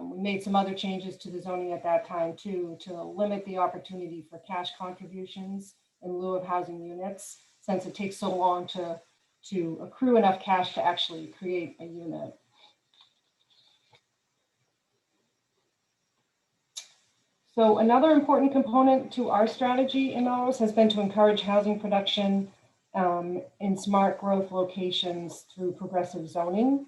We made some other changes to the zoning at that time too, to limit the opportunity for cash contributions in lieu of housing units, since it takes so long to accrue enough cash to actually create a unit. So another important component to our strategy in Melrose has been to encourage housing production in smart growth locations through progressive zoning.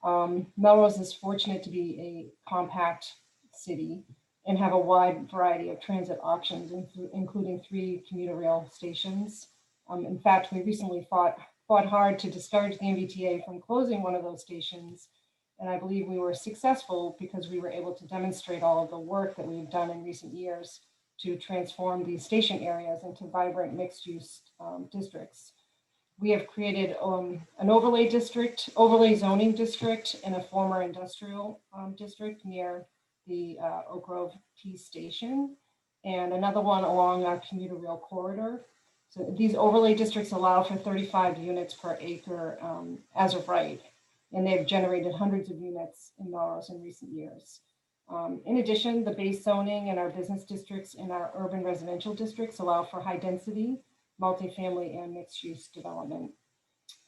Melrose is fortunate to be a compact city and have a wide variety of transit options, including 3 commuter rail stations. In fact, we recently fought fought hard to discourage the MBTA from closing one of those stations. And I believe we were successful because we were able to demonstrate all of the work that we've done in recent years to transform these station areas into vibrant mixed-use districts. We have created an overlay zoning district in a former industrial district near the Oak Grove T station, and another one along our commuter rail corridor. So these overlay districts allow for 35 units per acre as of right, and they've generated hundreds of units in Melrose in recent years. In addition, the base zoning in our business districts and our urban residential districts allow for high density, multifamily, and mixed use development.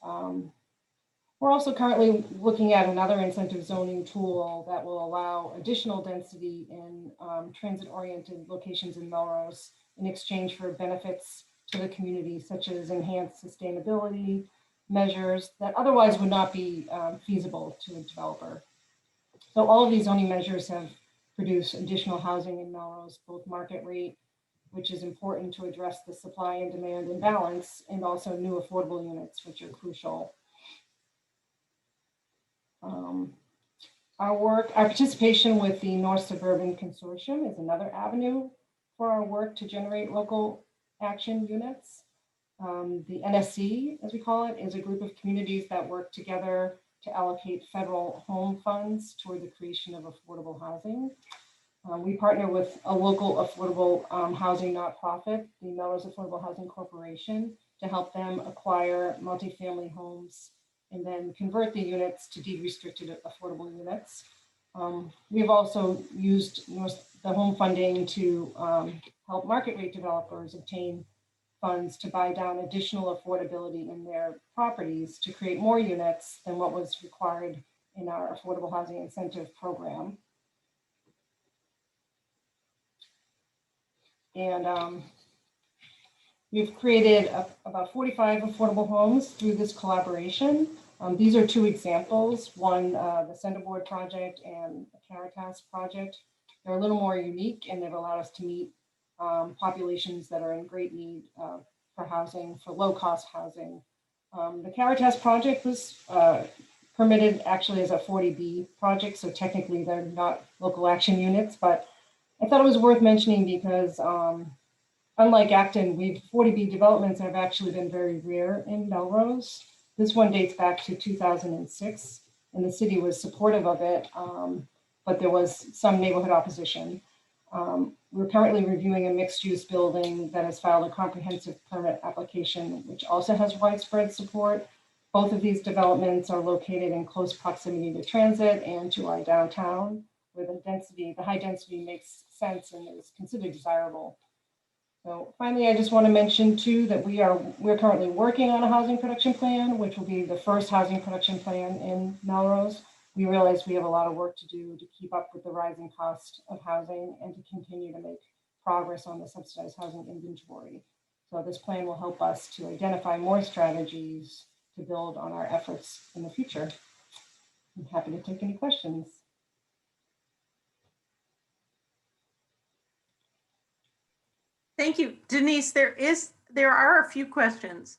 We're also currently looking at another incentive zoning tool that will allow additional density in transit-oriented locations in Melrose in exchange for benefits to the community, such as enhanced sustainability measures that otherwise would not be feasible to a developer. So all of these zoning measures have produced additional housing in Melrose, both market rate, which is important to address the supply and demand imbalance, and also new affordable units, which are crucial. Our participation with the North Suburban Consortium is another avenue for our work to generate local action units. The NSC, as we call it, is a group of communities that work together to allocate federal home funds toward the creation of affordable housing. We partner with a local affordable housing nonprofit, the Melrose Affordable Housing Corporation, to help them acquire multifamily homes and then convert the units to deed-restricted affordable units. We've also used the home funding to help market rate developers obtain funds to buy down additional affordability in their properties to create more units than what was required in our affordable housing incentive program. And we've created about 45 affordable homes through this collaboration. These are two examples, one, the Centerboard project and the Caritas project. They're a little more unique and they've allowed us to meet populations that are in great need for housing, for low cost housing. The Caritas project was permitted actually as a 40B project, so technically they're not local action units, but I thought it was worth mentioning because unlike Acton, 40B developments have actually been very rare in Melrose. This one dates back to 2006 and the city was supportive of it, but there was some neighborhood opposition. We're currently reviewing a mixed-use building that has filed a comprehensive permit application, which also has widespread support. Both of these developments are located in close proximity to transit and to our downtown, where the high density makes sense and is considered desirable. So finally, I just want to mention too that we're currently working on a housing production plan, which will be the first housing production plan in Melrose. We realize we have a lot of work to do to keep up with the rising cost of housing and to continue to make progress on the subsidized housing inventory. So this plan will help us to identify more strategies to build on our efforts in the future. I'm happy to take any questions. Thank you, Denise. There are a few questions.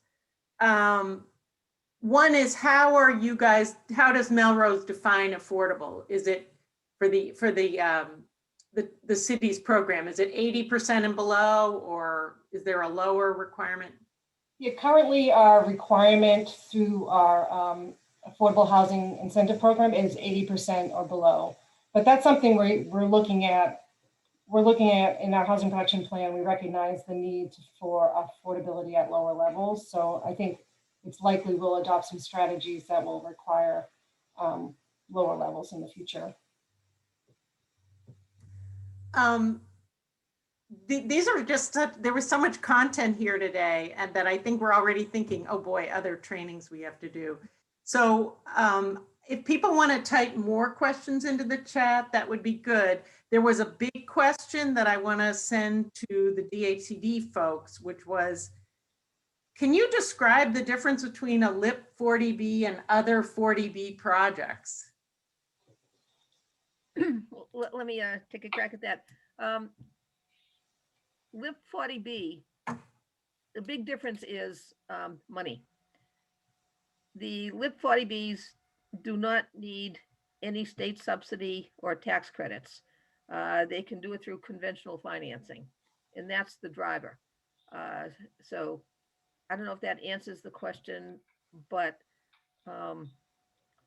One is how does Melrose define affordable? Is it for the city's program? Is it 80% and below, or is there a lower requirement? Yeah, currently our requirement through our affordable housing incentive program is 80% or below, but that's something we're looking at. We're looking at in our housing production plan. We recognize the need for affordability at lower levels. So I think it's likely we'll adopt some strategies that will require lower levels in the future. These are just, there was so much content here today, and that I think we're already thinking, oh boy, other trainings we have to do. So if people want to type more questions into the chat, that would be good. There was a big question that I want to send to the DHCD folks, which was, can you describe the difference between a LIP 40B and other 40B projects? Let me take a crack at that. LIP 40B, the big difference is money. the LIP 40Bs do not need any state subsidy or tax credits. They can do it through conventional financing, and that's the driver. So I don't know if that answers the question, but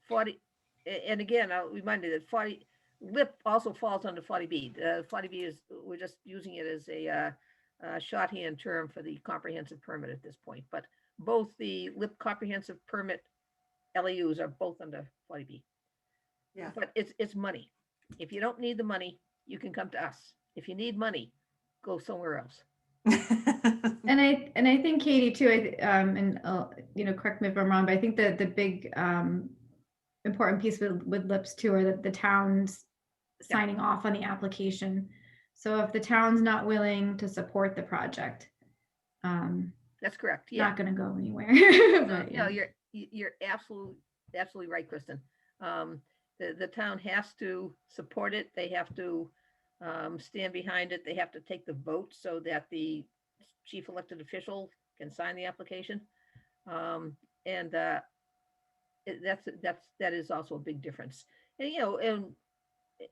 40, and again, I'll remind you that 40, LIP also falls under 40B. 40B is, we're just using it as a shorthand term for the comprehensive permit at this point, but both the LIP comprehensive permit LEUs are both under 40B. Yeah. But it's money. If you don't need the money, you can come to us. If you need money, go somewhere else. And I think Katie too, correct me if I'm wrong, but I think that the big important piece with LIPS too are that the town's signing off on the application. So if the town's not willing to support the project, that's correct. Yeah, not going to go anywhere. But, no, you're absolutely right, Kristen. The town has to support it. They have to stand behind it. They have to take the vote so that the chief elected official can sign the application. That is also a big difference. And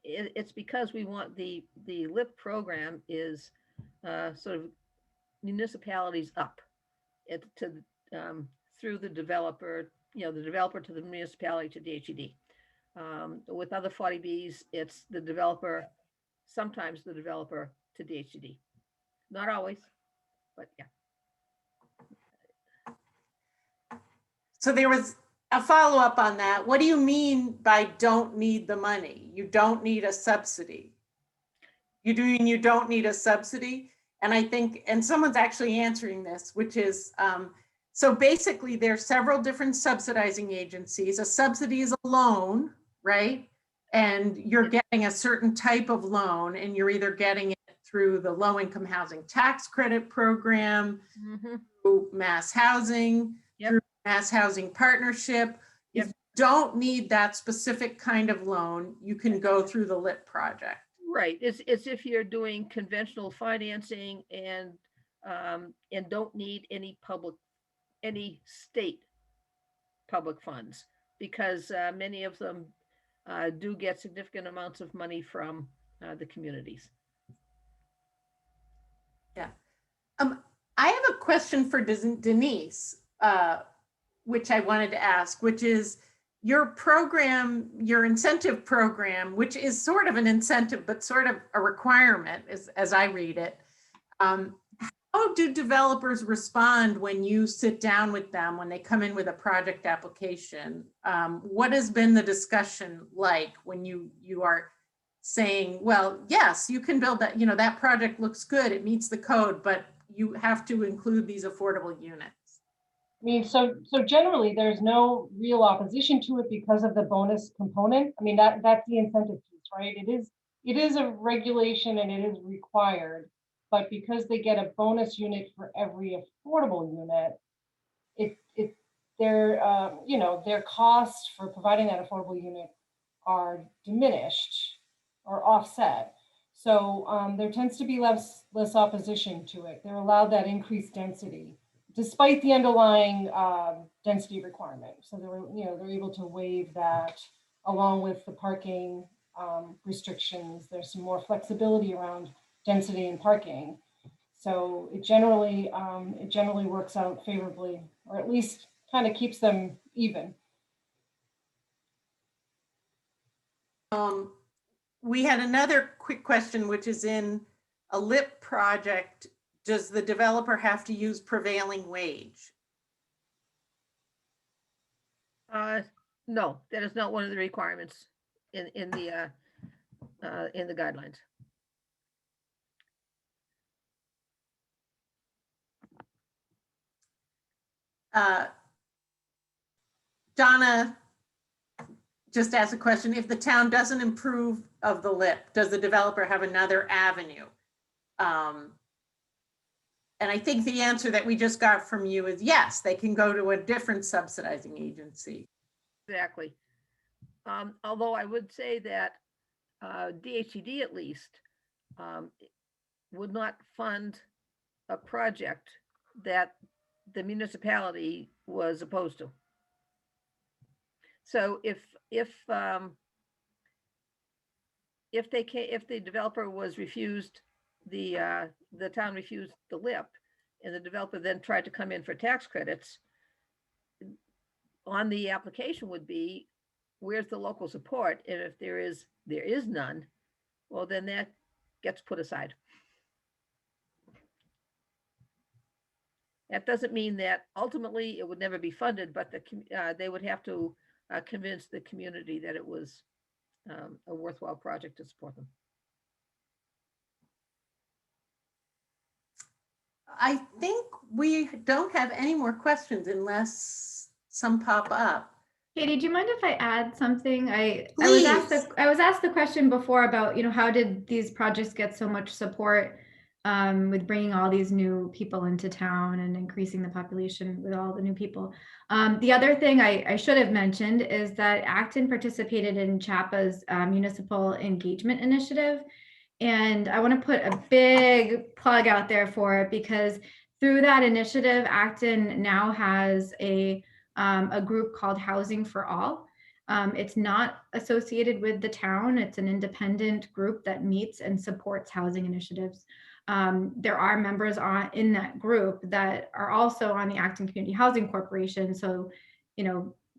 it's because we want the LIP program is sort of municipalities up through the developer, the developer to the municipality to DHED. With other 40Bs, it's the developer, sometimes the developer to DHED. Not always, but yeah. So there was a follow-up on that. What do you mean by don't need the money? You don't need a subsidy. You don't need a subsidy? And I think, and someone's actually answering this, which is, so basically there's several different subsidizing agencies. A subsidy is a loan, right? And you're getting a certain type of loan, and you're either getting it through the low-income housing tax credit program, through mass housing, through mass housing partnership. If you don't need that specific kind of loan, you can go through the LIP project. Right. It's if you're doing conventional financing and don't need any state public funds, because many of them do get significant amounts of money from the communities. Yeah. I have a question for Denise, which I wanted to ask, which is your program, your incentive program, which is sort of an incentive, but sort of a requirement as I read it. How do developers respond when you sit down with them, when they come in with a project application? What has been the discussion like when you are saying, well, yes, you can build that, that project looks good, it meets the code, but you have to include these affordable units? I mean, so generally there's no real opposition to it because of the bonus component. I mean, that's the incentive piece, right? It is a regulation and it is required, but because they get a bonus unit for every affordable unit, their costs for providing that affordable unit are diminished or offset. So there tends to be less opposition to it. They're allowed that increased density, despite the underlying density requirement. So they're able to waive that along with the parking restrictions. There's some more flexibility around density and parking. So it generally works out favorably, or at least kind of keeps them even. We had another quick question, which is in a LIP project, does the developer have to use prevailing wage? No, that is not one of the requirements in the guidelines. Donna just asked a question. If the town doesn't approve of the LIP, does the developer have another avenue? And I think the answer that we just got from you is yes, they can go to a different subsidizing agency. Exactly. Although I would say that DHED at least would not fund a project that the municipality was opposed to. So if the developer was refused, the town refused the LIP, and the developer then tried to come in for tax credits, on the application would be, where's the local support? And if there is none, well, then that gets put aside. That doesn't mean that ultimately it would never be funded, but they would have to convince the community that it was a worthwhile project to support them. I think we don't have any more questions unless some pop up. Katie, do you mind if I add something? I Please. was asked the question before about, how did these projects get so much support with bringing all these new people into town and increasing the population with all the new people. The other thing I should have mentioned is that Acton participated in CHAPA's municipal engagement initiative. And I want to put a big plug out there for it, because through that initiative, Acton now has a group called Housing for All. It's not associated with the town. It's an independent group that meets and supports housing initiatives. There are members in that group that are also on the Acton Community Housing Corporation. So,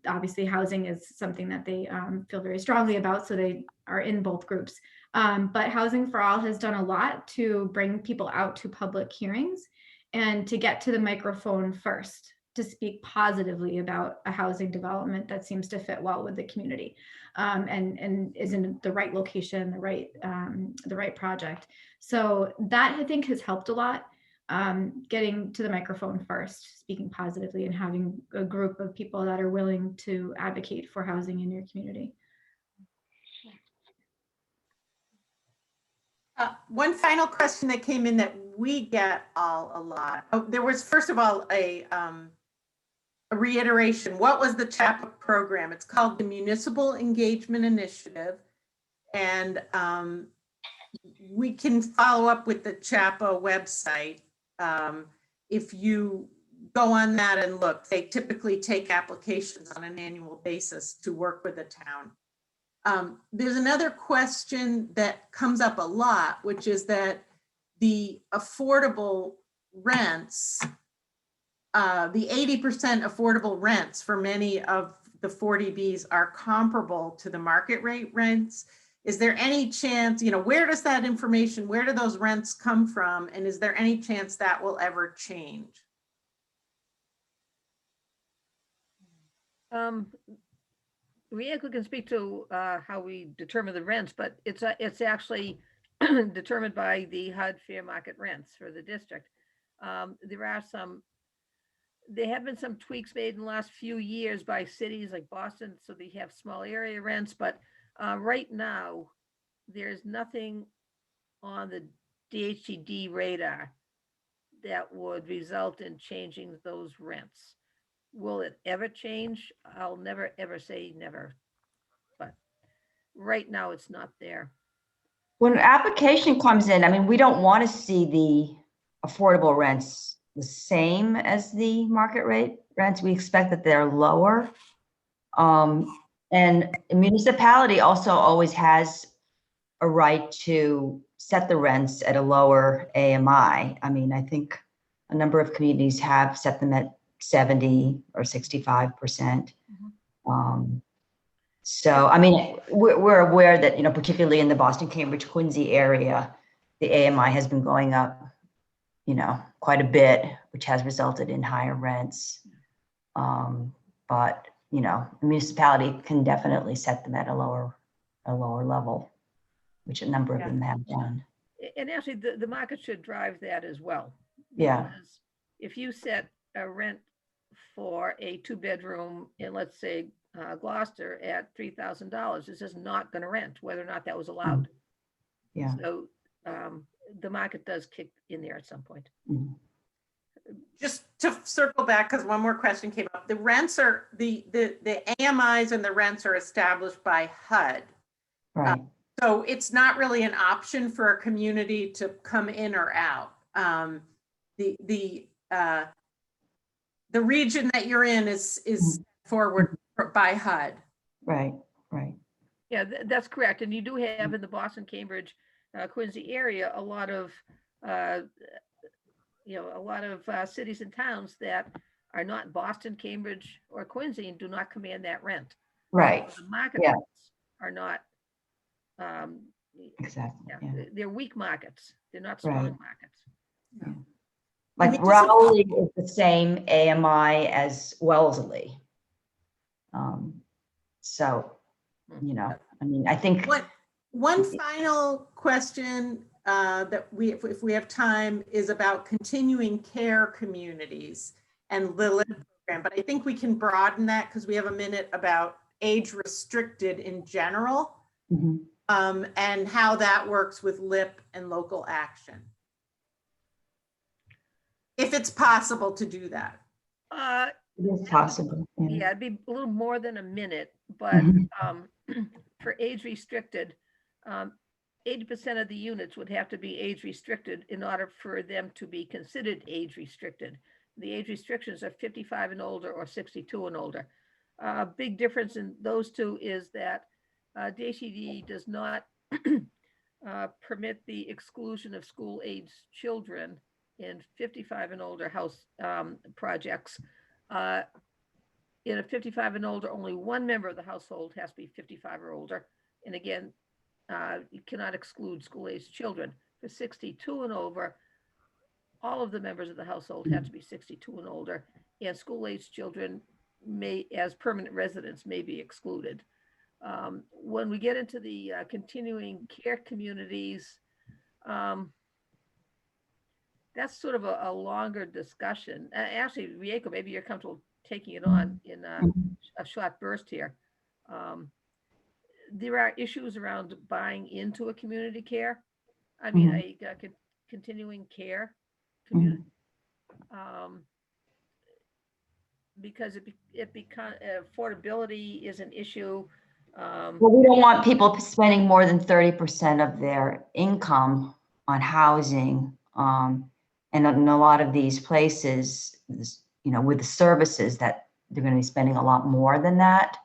obviously housing is something that they feel very strongly about. So they are in both groups. But Housing for All has done a lot to bring people out to public hearings and to get to the microphone first, to speak positively about a housing development that seems to fit well with the community and is in the right location, the right project. So that, I think, has helped a lot, getting to the microphone first, speaking positively, and having a group of people that are willing to advocate for housing in your community. One final question that came in that we get a lot. Oh, there was, first of all, a reiteration. What was the CHAPA program? It's called the Municipal Engagement Initiative. And we can follow up with the CHAPA website. If you go on that and look, they typically take applications on an annual basis to work with the town. There's another question that comes up a lot, which is that the affordable rents, the 80% affordable rents for many of the 40Bs are comparable to the market rate rents. Is there any chance, where does that information, where do those rents come from? And is there any chance that will ever change? Rieko can speak to how we determine the rents, but it's actually determined by the HUD fair market rents for the district. There have been some tweaks made in the last few years by cities like Boston, so they have small area rents, but right now there's nothing on the DHCD radar that would result in changing those rents. Will it ever change? I'll never, ever say never, but right now it's not there. When an application comes in, we don't want to see the affordable rents the same as the market rate rents. We expect that they're lower. And a municipality also always has a right to set the rents at a lower AMI. I think a number of communities have set them at 70 or 65%. So, we're aware that, particularly in the Boston, Cambridge, Quincy area, the AMI has been going up, quite a bit, which has resulted in higher rents. But, the municipality can definitely set them at a lower level, which a number of them have done. And actually, the market should drive that as well. Yeah. Because if you set a rent for a 2-bedroom in, let's say, Gloucester at $3,000, it's just not going to rent, whether or not that was allowed. Yeah. So the market does kick in there at some point. Mm-hmm. Just to circle back, because one more question came up. The rents are, the AMIs and the rents are established by HUD. Right. So it's not really an option for a community to come in or out. The region that you're in is forward by HUD. right, right. Yeah, that's correct. And you do have in the Boston, Cambridge, Quincy area, a lot of, cities and towns that are not Boston, Cambridge, or Quincy and do not command that rent. Right, So the market yeah. rents are not, Exactly, yeah. they're weak markets. They're not Right. strong markets. Like We just- Rowley is the same AMI as Wellesley. So, you know, I mean, I think, One final question that if we have time, is about continuing care communities and the LIP program. But I think we can broaden that because we have a minute about age restricted in general, Mhm. and how that works with LIP and local action. If it's possible to do that. it is possible. Yeah, it'd be a little more than a minute, but Mhm. for age restricted, 80% of the units would have to be age restricted in order for them to be considered age restricted. The age restrictions are 55 and older or 62 and older. Big difference in those two is that DHCD does not permit the exclusion of school age children in 55 and older house projects. In a 55 and older, only one member of the household has to be 55 or older. And again, you cannot exclude school-aged children. For 62 and over, all of the members of the household have to be 62 and older, and school-aged children may, as permanent residents, may be excluded. When we get into the continuing care communities, that's sort of a longer discussion. Actually, Rieko, maybe you're comfortable taking it on in a short burst here. There are issues around buying into a community care. I mean, a continuing care community, because it becomes affordability is an issue. Well, we don't want people spending more than 30% of their income on housing. And in a lot of these places, you know, with the services that they're going to be spending a lot more than that.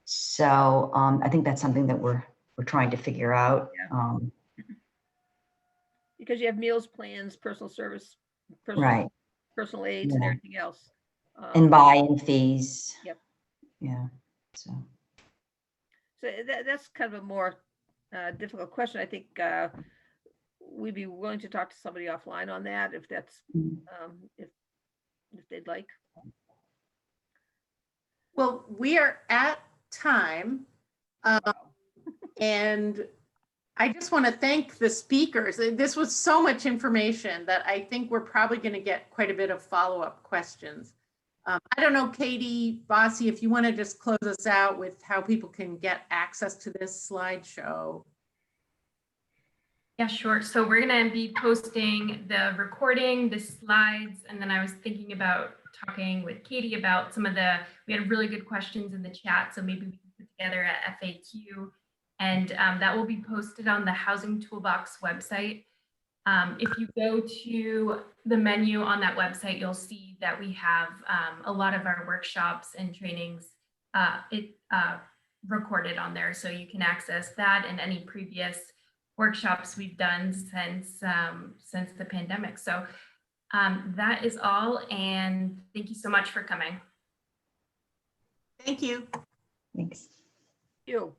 So I think that's something that we're trying to figure out. Because you have meals plans, personal service, Right. personal aids, and Yeah. everything else. And buy-in fees. Yep. Yeah. So that's kind of a more difficult question. I think we'd be willing to talk to somebody offline on that if that's if they'd like. Well, we are at time. And I just want to thank the speakers. This was so much information that I think we're probably going to get quite a bit of follow-up questions. I don't know, Katie, Bossy, if you want to just close us out with how people can get access to this slideshow. Yeah, sure. So we're going to be posting the recording, the slides, and then I was thinking about talking with Katie about some of we had really good questions in the chat, so maybe we can put together a FAQ, and that will be posted on the Housing Toolbox website. If you go to the menu on that website, you'll see that we have a lot of our workshops and trainings recorded on there, so you can access that and any previous workshops we've done since the pandemic. So that is all, and thank you so much for coming. Thank you. thanks. You.